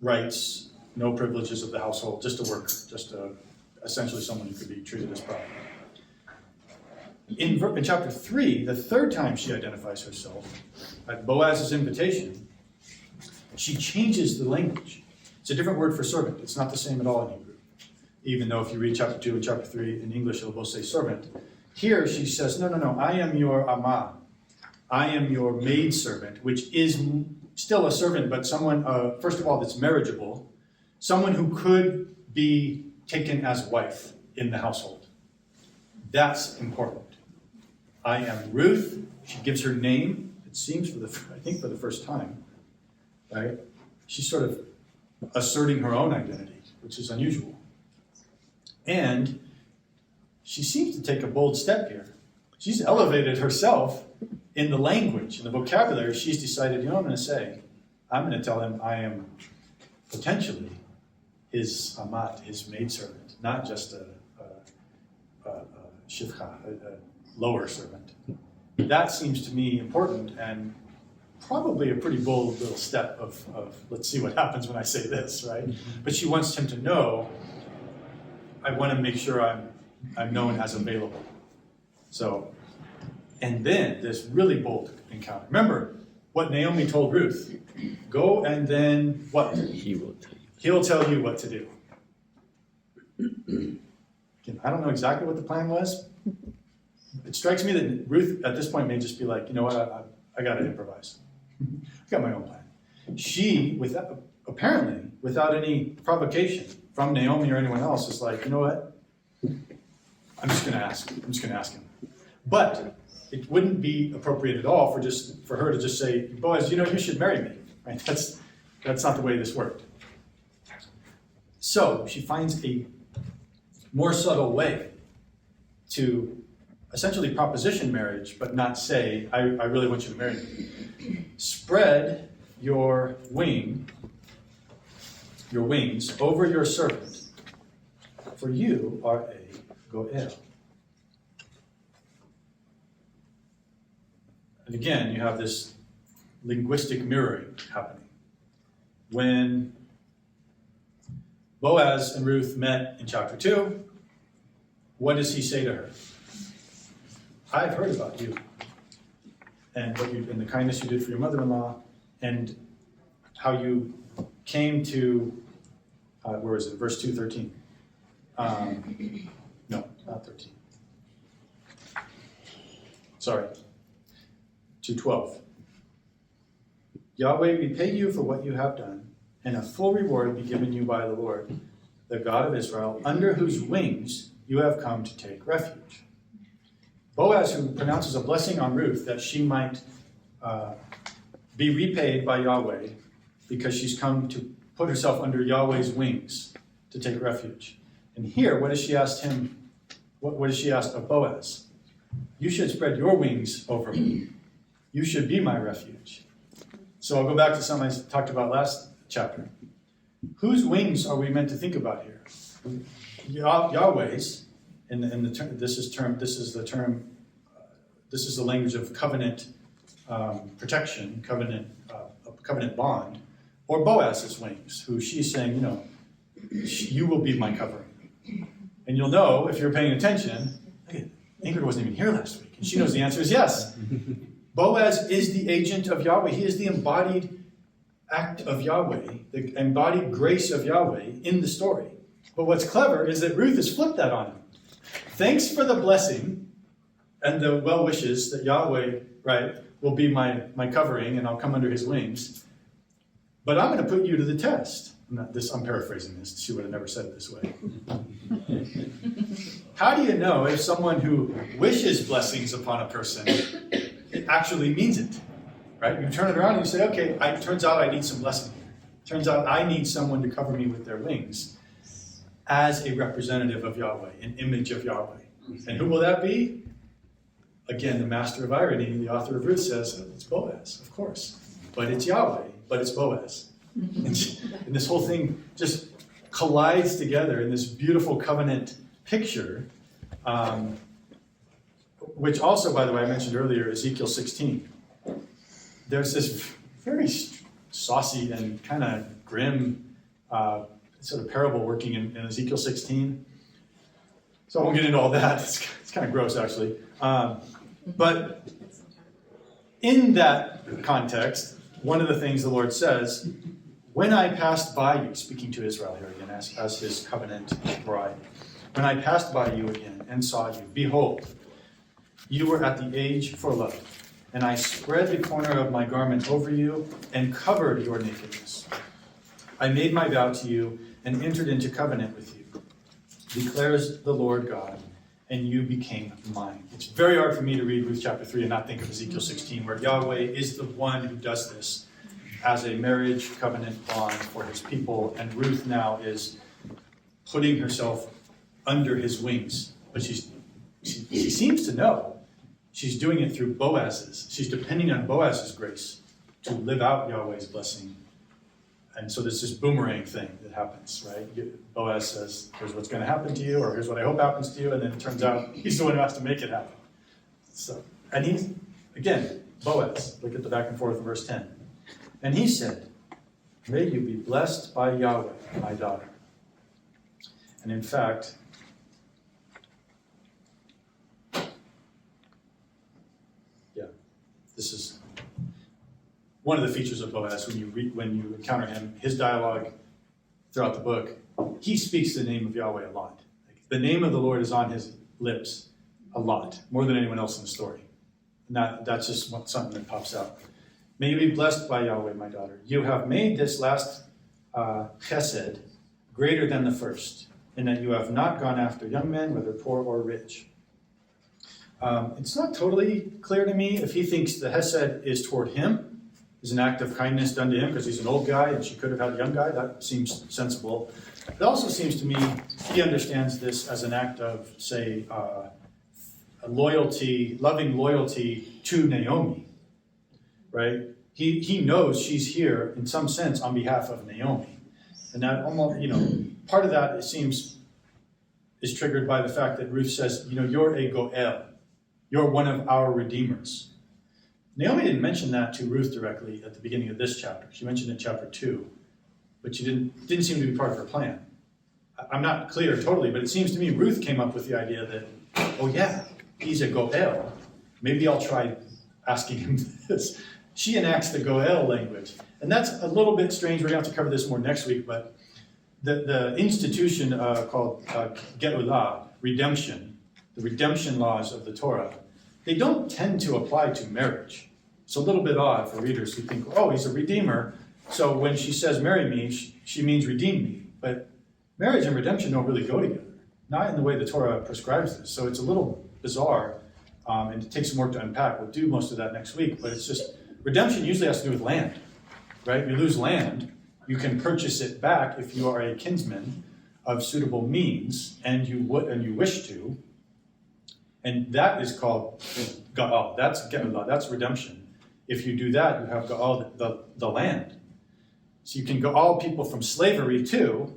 rights, no privileges of the household, just a worker, essentially someone who could be treated as property. In chapter 3, the 3rd time she identifies herself, at Boaz's invitation, she changes the language. It's a different word for servant. It's not the same at all in Hebrew. Even though if you read chapter 2 and chapter 3 in English, it'll both say servant. Here she says, no, I am your amah. I am your maidservant, which is still a servant, but someone, first of all, that's marriageable, someone who could be taken as wife in the household. That's important. I am Ruth. She gives her name, it seems for the first time, right? She's sort of asserting her own identity, which is unusual. And she seems to take a bold step here. She's elevated herself in the language, in the vocabulary, she's decided, you know what I'm going to say? I'm going to tell him I am potentially his amat, his maidservant, not just a shivcha, a lower servant. That seems to me important and probably a pretty bold little step of let's see what happens when I say this, right? But she wants him to know, I want to make sure I'm known as available. So, and then this really bold encounter. Remember what Naomi told Ruth. Go and then what? He will tell you. He'll tell you what to do. Again, I don't know exactly what the plan was. It strikes me that Ruth at this point may just be like, you know what, I got to improvise. I've got my own plan. She, apparently, without any provocation from Naomi or anyone else, is like, you know what? I'm just going to ask him. But it wouldn't be appropriate at all for her to just say, Boaz, you know, you should marry me. Right? That's not the way this worked. So she finds a more subtle way to essentially proposition marriage, but not say, I really want you to marry me. Spread your wings over your servant, for you are a goel. And again, you have this linguistic mirroring happening. When Boaz and Ruth met in chapter 2, what does he say to her? I've heard about you and and the kindness you did for your mother-in-law and how you came to, where is it? Verse 2:13. No, not 13. Sorry. 2:12. Yahweh repay you for what you have done, and a full reward be given you by the Lord, the God of Israel, under whose wings you have come to take refuge. Boaz, who pronounces a blessing on Ruth that she might be repaid by Yahweh because she's come to put herself under Yahweh's wings to take refuge. And here, what does she ask him? What does she ask of Boaz? You should spread your wings over me. You should be my refuge. So I'll go back to something I talked about last chapter. Whose wings are we meant to think about here? Yahweh's, and the term, this is the language of covenant protection, covenant bond, or Boaz's wings, who she's saying, you know, you will be my covering. And you'll know if you're paying attention. Ingrid wasn't even here last week, and she knows the answer is yes. Boaz is the agent of Yahweh. He is the embodied act of Yahweh, the embodied grace of Yahweh in the story. But what's clever is that Ruth has flipped that on him. Thanks for the blessing and the well wishes that Yahweh, right, will be my covering and I'll come under his wings. But I'm going to put you to the test. I'm paraphrasing this. She would have never said it this way. How do you know if someone who wishes blessings upon a person actually means it? Right? You turn it around and you say, okay, it turns out I need some blessing here. Turns out I need someone to cover me with their wings as a representative of Yahweh, an image of Yahweh. And who will that be? Again, the master of irony, the author of Ruth says, it's Boaz, of course. But it's Yahweh, but it's Boaz. And this whole thing just collides together in this beautiful covenant picture, which also, by the way, I mentioned earlier, Ezekiel 16. There's this very saucy and kind of grim sort of parable working in Ezekiel 16. So I won't get into all that. It's kind of gross, actually. But in that context, one of the things the Lord says, when I passed by you, speaking to Israel here again as his covenant bride, when I passed by you again and saw you, behold, you were at the age for love, and I spread the corner of my garment over you and covered your nakedness. I made my vow to you and entered into covenant with you, declares the Lord God, and you became mine. It's very hard for me to read Ruth chapter 3 and not think of Ezekiel 16, where Yahweh is the one who does this as a marriage covenant bond for his people, and Ruth now is putting herself under his wings. But she seems to know she's doing it through Boaz's. She's depending on Boaz's grace to live out Yahweh's blessing. And so there's this boomerang thing that happens, right? Boaz says, here's what's going to happen to you, or here's what I hope happens to you, and then it turns out he's the one who has to make it happen. So, and he's, again, Boaz, look at the back and forth in verse 10. And he said, may you be blessed by Yahweh, my daughter. And in fact, this is one of the features of Boaz when you encounter him, his dialogue throughout the book, he speaks the name of Yahweh a lot. Like, the name of the Lord is on his lips a lot, more than anyone else in the story. And that's just something that pops out. May you be blessed by Yahweh, my daughter. You have made this last chesed greater than the first, in that you have not gone after young men, whether poor or rich. It's not totally clear to me if he thinks the Hesed is toward him, is an act of kindness done to him because he's an old guy and she could have had a young guy. That seems sensible. It also seems to me he understands this as an act of, say, a loyalty, loving loyalty to Naomi, right? He knows she's here in some sense on behalf of Naomi. And that almost, part of that, it seems, is triggered by the fact that Ruth says, you're a Goel. You're one of our redeemers. Naomi didn't mention that to Ruth directly at the beginning of this chapter. She mentioned it in chapter 2, but she didn't seem to be part of her plan. I'm not clear totally, but it seems to me Ruth came up with the idea that, oh yeah, he's a Goel. Maybe I'll try asking him this. She enacts the Goel language. And that's a little bit strange. We're going to have to cover this more next week, but the institution called Geulah, redemption, the redemption laws of the Torah, they don't tend to apply to marriage. It's a little bit odd for readers who think, oh, he's a redeemer, so when she says marry me, she means redeem me. But marriage and redemption don't really go together, not in the way the Torah prescribes this. So it's a little bizarre, and it takes some work to unpack. We'll do most of that next week, but it's just, redemption usually has to do with land, right? You lose land, you can purchase it back if you are a kinsman of suitable means, and you wish to. And that is called Ga'al. That's Geulah. That's redemption. If you do that, you have Ga'al, the land. So you can Ga'al people from slavery too.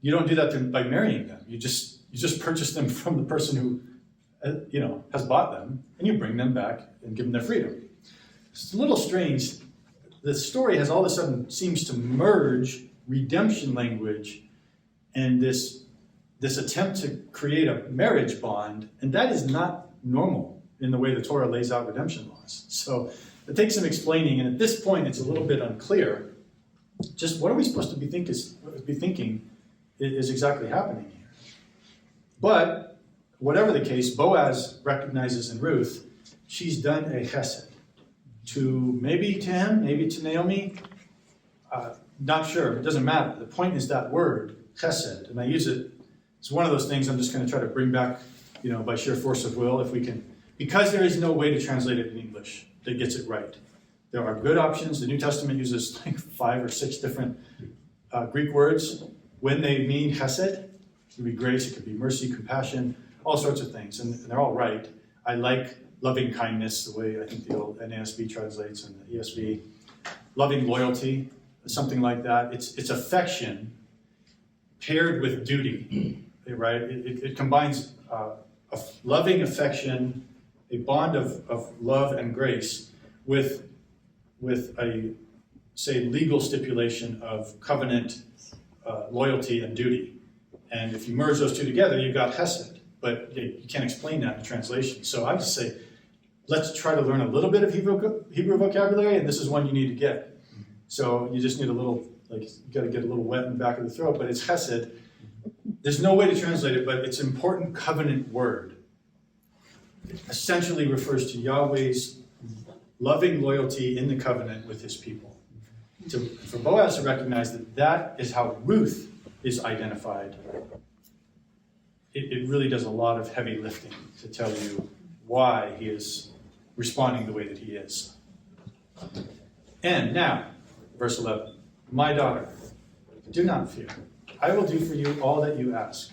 You don't do that by marrying them. You just purchase them from the person who has bought them, and you bring them back and give them their freedom. It's a little strange. The story has all of a sudden seems to merge redemption language and this attempt to create a marriage bond, and that is not normal in the way the Torah lays out redemption laws. So it takes some explaining, and at this point it's a little bit unclear. Just what are we supposed to be thinking is exactly happening here? But whatever the case, Boaz recognizes in Ruth, she's done a chesed. Maybe to him, maybe to Naomi, not sure, it doesn't matter. The point is that word, chesed, and I use it. It's one of those things I'm just going to try to bring back, by sheer force of will, if we can, because there is no way to translate it in English that gets it right. There are good options. The New Testament uses like 5 or 6 different Greek words. When they mean chesed, it could be grace, it could be mercy, compassion, all sorts of things, and they're all right. I like loving kindness, the way I think the old NASB translates and the ESV. Loving loyalty, something like that. It's affection paired with duty. Right? It combines a loving affection, a bond of love and grace with a, say, legal stipulation of covenant, loyalty, and duty. And if you merge those two together, you've got Hesed. But you can't explain that in translation. So I just say, let's try to learn a little bit of Hebrew vocabulary, and this is one you need to get. So you just need you got to get a little wet in the back of the throat, but it's Hesed. There's no way to translate it, but it's an important covenant word. It essentially refers to Yahweh's loving loyalty in the covenant with his people. For Boaz to recognize that is how Ruth is identified, it really does a lot of heavy lifting to tell you why he is responding the way that he is. And now, verse 11, my daughter, do not fear. I will do for you all that you ask.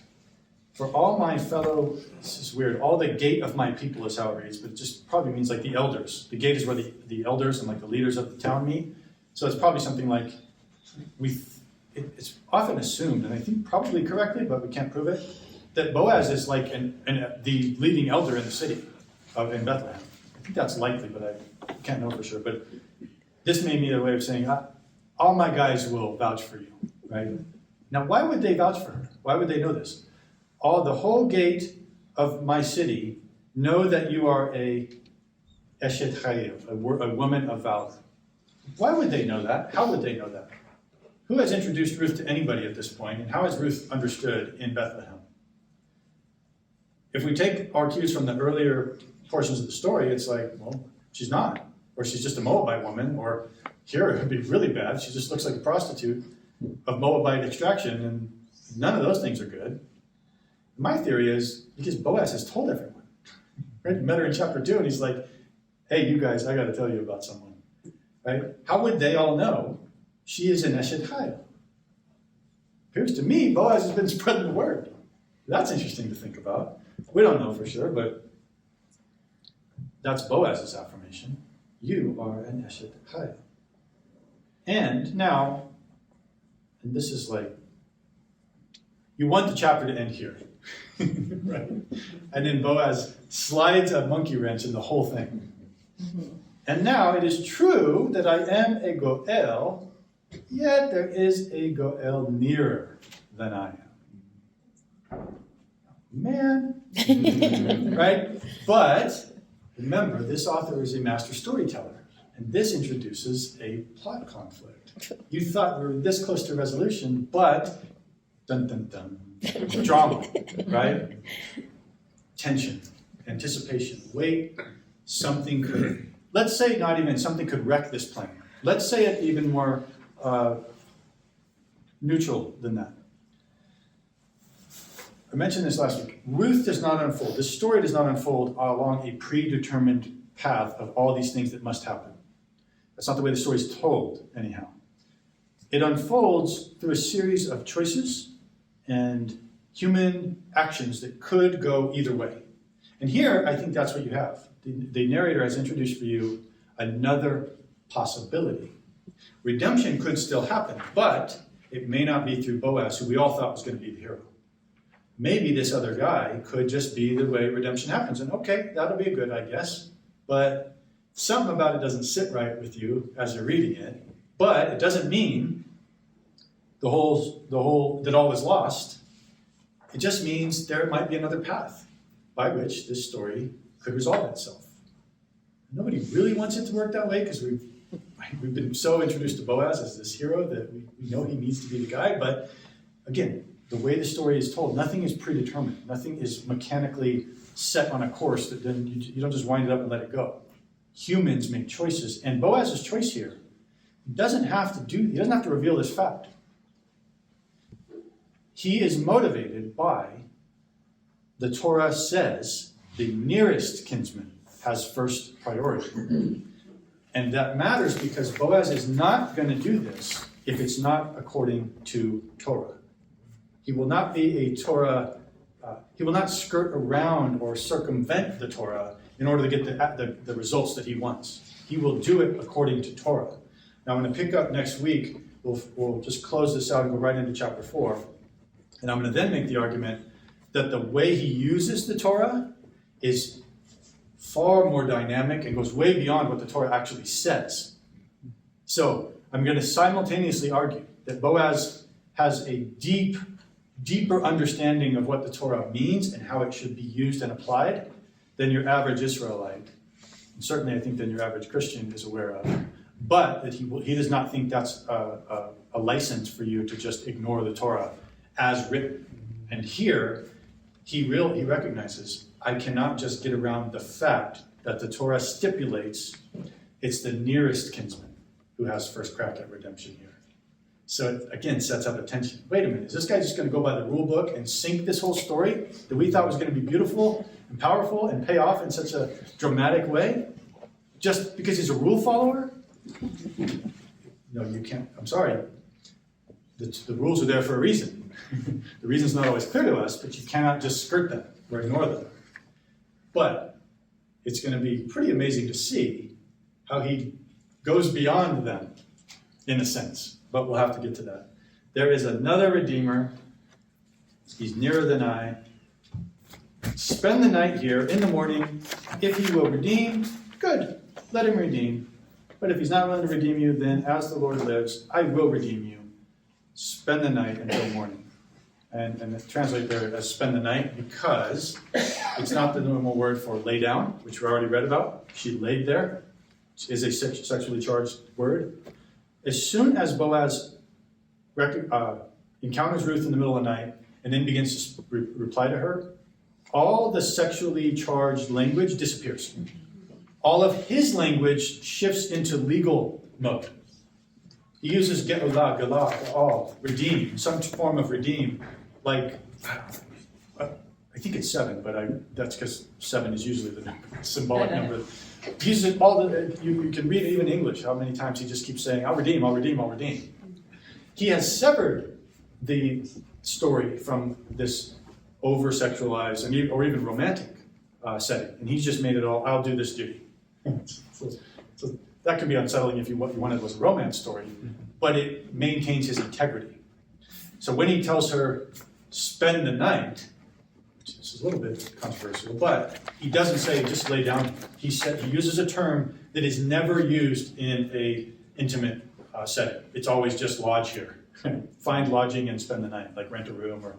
For all my fellow, this is weird, all the gate of my people is how it reads, but it just probably means like the elders. The gate is where the elders and like the leaders of the town meet. So it's probably something like, it's often assumed, and I think probably correctly, but we can't prove it, that Boaz is like the leading elder in the city in Bethlehem. I think that's likely, but I can't know for sure. But this may be a way of saying, all my guys will vouch for you, right? Now, why would they vouch for her? Why would they know this? The whole gate of my city know that you are a Eshet Chayev, a woman of valor. Why would they know that? How would they know that? Who has introduced Ruth to anybody at this point, and how is Ruth understood in Bethlehem? If we take our cues from the earlier portions of the story, it's like, well, she's not. Or she's just a Moabite woman, or here it would be really bad. She just looks like a prostitute of Moabite extraction, and none of those things are good. My theory is because Boaz has told everyone. Right? He met her in chapter 2, and he's like, hey, you guys, I got to tell you about someone. Right? How would they all know she is an Eshet Chayil? Appears to me Boaz has been spreading the word. That's interesting to think about. We don't know for sure, but that's Boaz's affirmation. You are an Eshet Chayil. And now, and this is like, you want the chapter to end here. Right? And then Boaz slides a monkey wrench in the whole thing. And now it is true that I am a Goel, yet there is a Goel nearer than I am. Man. Right? But remember, this author is a master storyteller. And this introduces a plot conflict. You thought we were this close to resolution, but dun dun dun. Drama, right? Tension, anticipation, wait, something could, let's say not even something could wreck this plan. Let's say it even more neutral than that. I mentioned this last week. Ruth does not unfold. This story does not unfold along a predetermined path of all these things that must happen. That's not the way the story is told, anyhow. It unfolds through a series of choices and human actions that could go either way. And here, I think that's what you have. The narrator has introduced for you another possibility. Redemption could still happen, but it may not be through Boaz, who we all thought was going to be the hero. Maybe this other guy could just be the way redemption happens. And okay, that'll be good, I guess. But something about it doesn't sit right with you as you're reading it. But it doesn't mean that all is lost. It just means there might be another path by which this story could resolve itself. Nobody really wants it to work that way because we've been so introduced to Boaz as this hero that we know he needs to be the guy. But again, the way the story is told, nothing is predetermined. Nothing is mechanically set on a course that then you don't just wind it up and let it go. Humans make choices, and Boaz's choice here, he doesn't have to reveal this fact. He is motivated by, the Torah says, the nearest kinsman has first priority. And that matters because Boaz is not going to do this if it's not according to Torah. He will not be a Torah, he will not skirt around or circumvent the Torah in order to get the results that he wants. He will do it according to Torah. Now I'm going to pick up next week. We'll just close this out and go right into chapter 4. And I'm going to then make the argument that the way he uses the Torah is far more dynamic and goes way beyond what the Torah actually says. So I'm going to simultaneously argue that Boaz has a deeper understanding of what the Torah means and how it should be used and applied than your average Israelite. And certainly I think than your average Christian is aware of. But that he does not think that's a license for you to just ignore the Torah as written. And here, he recognizes, I cannot just get around the fact that the Torah stipulates it's the nearest kinsman who has first crack at redemption here. So it, again, sets up a tension. Wait a minute, is this guy just going to go by the rule book and sink this whole story that we thought was going to be beautiful and powerful and pay off in such a dramatic way? Just because he's a rule follower? No, you can't. I'm sorry. The rules are there for a reason. The reason's not always clear to us, but you cannot just skirt them or ignore them. But it's going to be pretty amazing to see how he goes beyond them, in a sense. But we'll have to get to that. There is another Redeemer. He's nearer than I. Spend the night here. In the morning, if he will redeem, good. Let him redeem. But if he's not willing to redeem you, then as the Lord lives, I will redeem you. Spend the night until morning. And translate there as spend the night because it's not the normal word for lay down, which we already read about. She laid there. It is a sexually charged word. As soon as Boaz encounters Ruth in the middle of the night and then begins to reply to her, all the sexually charged language disappears. All of his language shifts into legal mode. He uses ge'ulah, galah, all, redeem, some form of redeem, like, I think it's 7, but that's because 7 is usually the symbolic number. He uses all you can read it even in English, how many times he just keeps saying, I'll redeem, I'll redeem, I'll redeem. He has severed the story from this over-sexualized or even romantic setting, and he's just made it all, I'll do this duty. So that can be unsettling if what you wanted was a romance story, but it maintains his integrity. So when he tells her, spend the night, which is a little bit controversial, but he doesn't say just lay down. He uses a term that is never used in a intimate setting. It's always just lodge here. Find lodging and spend the night, like rent a room or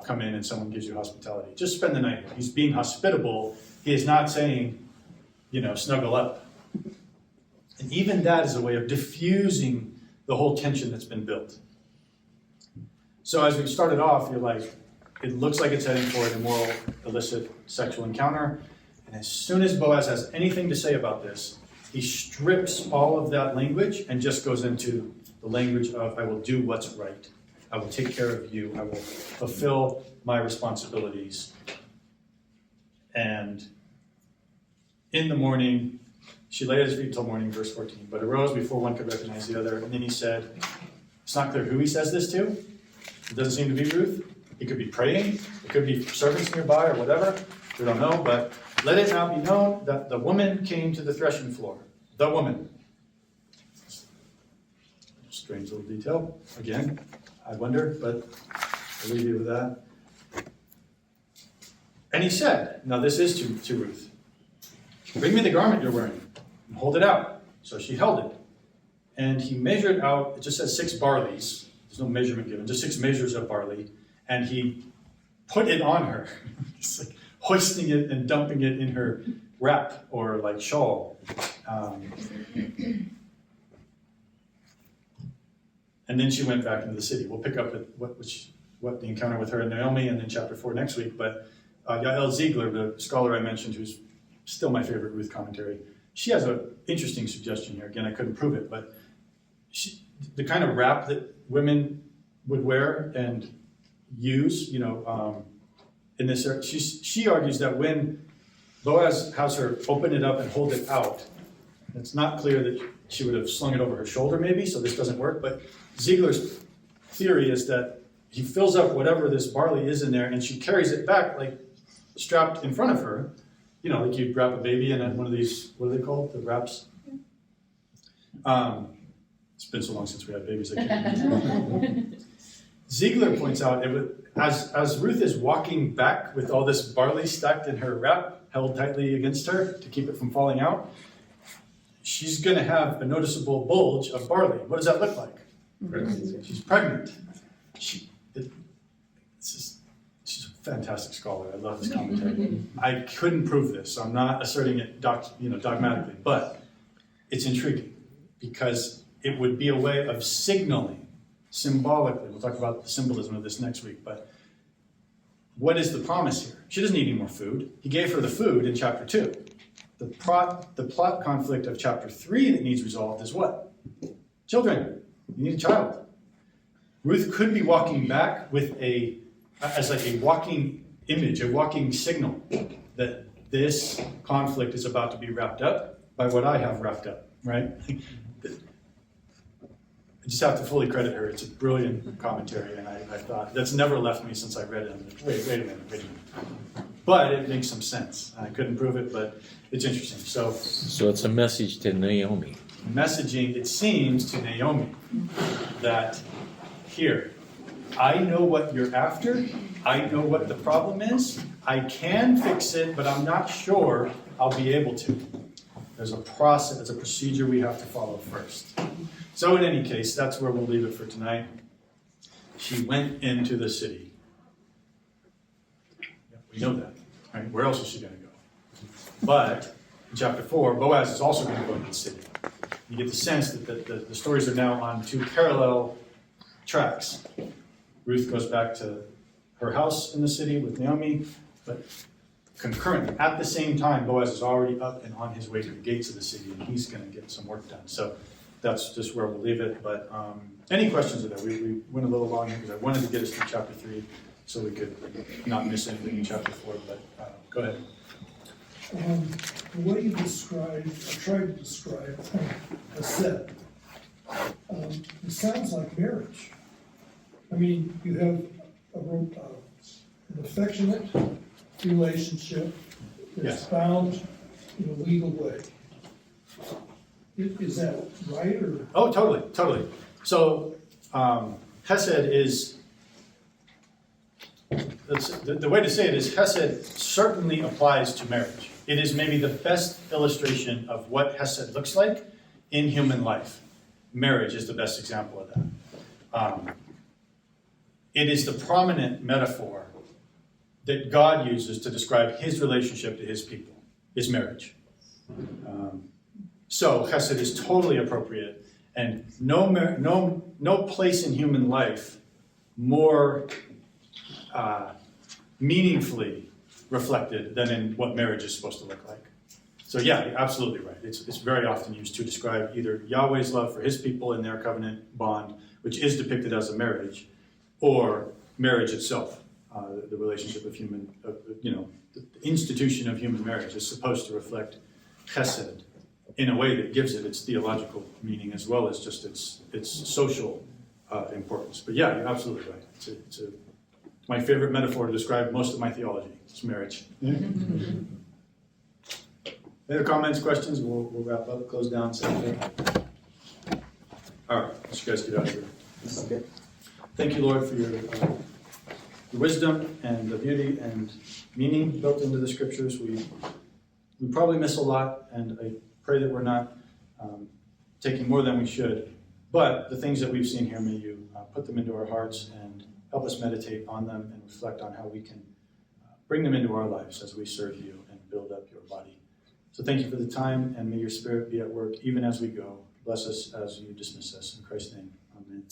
come in and someone gives you hospitality. Just spend the night. He's being hospitable. He is not saying, snuggle up. And even that is a way of diffusing the whole tension that's been built. So as we started off, you're like, it looks like it's heading for an immoral, illicit sexual encounter. And as soon as Boaz has anything to say about this, he strips all of that language and just goes into the language of, I will do what's right. I will take care of you. I will fulfill my responsibilities. And in the morning, she lay at his feet until morning, verse 14, but arose before one could recognize the other. And then he said, it's not clear who he says this to. It doesn't seem to be Ruth. He could be praying. It could be servants nearby or whatever. We don't know, but let it now be known that the woman came to the threshing floor. The woman. Strange little detail. Again, I wonder, but I'll leave you with that. And he said, now this is to Ruth, bring me the garment you're wearing and hold it out. So she held it. And he measured out, it just says 6 barleys. There's no measurement given, just 6 measures of barley. And he put it on her. It's like hoisting it and dumping it in her wrap or like shawl. And then she went back into the city. We'll pick up at what the encounter with her and Naomi and then chapter 4 next week. But Yael Ziegler, the scholar I mentioned, who's still my favorite Ruth commentary, she has an interesting suggestion here. Again, I couldn't prove it, but the kind of wrap that women would wear and use, in this area, she argues that when Boaz has her open it up and hold it out, it's not clear that she would have slung it over her shoulder maybe, so this doesn't work, but Ziegler's theory is that he fills up whatever this barley is in there and she carries it back like strapped in front of her, like you'd wrap a baby in one of these, what are they called, the wraps? It's been so long since we had babies, I can't. Ziegler points out, as Ruth is walking back with all this barley stacked in her wrap, held tightly against her to keep it from falling out, she's going to have a noticeable bulge of barley. What does that look like? Pregnant. She's pregnant. She's a fantastic scholar. I love this commentary. I couldn't prove this, so I'm not asserting it dogmatically, but it's intriguing because it would be a way of signaling symbolically. We'll talk about the symbolism of this next week, but what is the promise here? She doesn't need any more food. He gave her the food in chapter 2. The plot conflict of chapter 3 that needs resolved is what? Children. You need a child. Ruth could be walking back as a walking image, a walking signal that this conflict is about to be wrapped up by what I have wrapped up, right? just have to fully credit her. It's a brilliant commentary, and I thought, that's never left me since I read it. I'm like, wait a minute. But it makes some sense. I couldn't prove it, but it's interesting. So it's a message to Naomi. Messaging, it seems, to Naomi that here, I know what you're after. I know what the problem is. I can fix it, but I'm not sure I'll be able to. There's a process, there's a procedure we have to follow first. So in any case, that's where we'll leave it for tonight. She went into the city. Yeah, we know that, right? Where else is she going to go? But in chapter 4, Boaz is also going to go into the city. You get the sense that the stories are now on two parallel tracks. Ruth goes back to her house in the city with Naomi, but concurrently, at the same time, Boaz is already up and on his way to the gates of the city, and he's going to get some work done. So that's just where we'll leave it. But any questions of that? We went a little long here because I wanted to get us through chapter 3 so we could not miss anything in chapter 4, but go ahead. The way you described, or tried to describe, Hesed, it sounds like marriage. I mean, you have an affectionate relationship that's Yes. bound in a legal way. Is that right, or? Oh, totally. So Hesed is, the way to say it is Hesed certainly applies to marriage. It is maybe the best illustration of what Hesed looks like in human life. Marriage is the best example of that. It is the prominent metaphor that God uses to describe his relationship to his people, his marriage. So Hesed is totally appropriate, and no place in human life more meaningfully reflected than in what marriage is supposed to look like. So yeah, you're absolutely right. It's very often used to describe either Yahweh's love for his people in their covenant bond, which is depicted as a marriage, or marriage itself. The relationship of human, the institution of human marriage is supposed to reflect chesed in a way that gives it its theological meaning as well as just its social importance. But yeah, you're absolutely right. It's my favorite metaphor to describe most of my theology. It's marriage. Any other comments, questions? We'll wrap up, close down, say all right, let's you guys get out of here. Okay. Thank you, Lord, for your wisdom and the beauty and meaning built into the scriptures. We probably miss a lot, and I pray that we're not taking more than we should. But the things that we've seen here, may you put them into our hearts and help us meditate on them and reflect on how we can bring them into our lives as we serve you and build up your body. So thank you for the time, and may your Spirit be at work even as we go. Bless us as you dismiss us. In Christ's name, amen.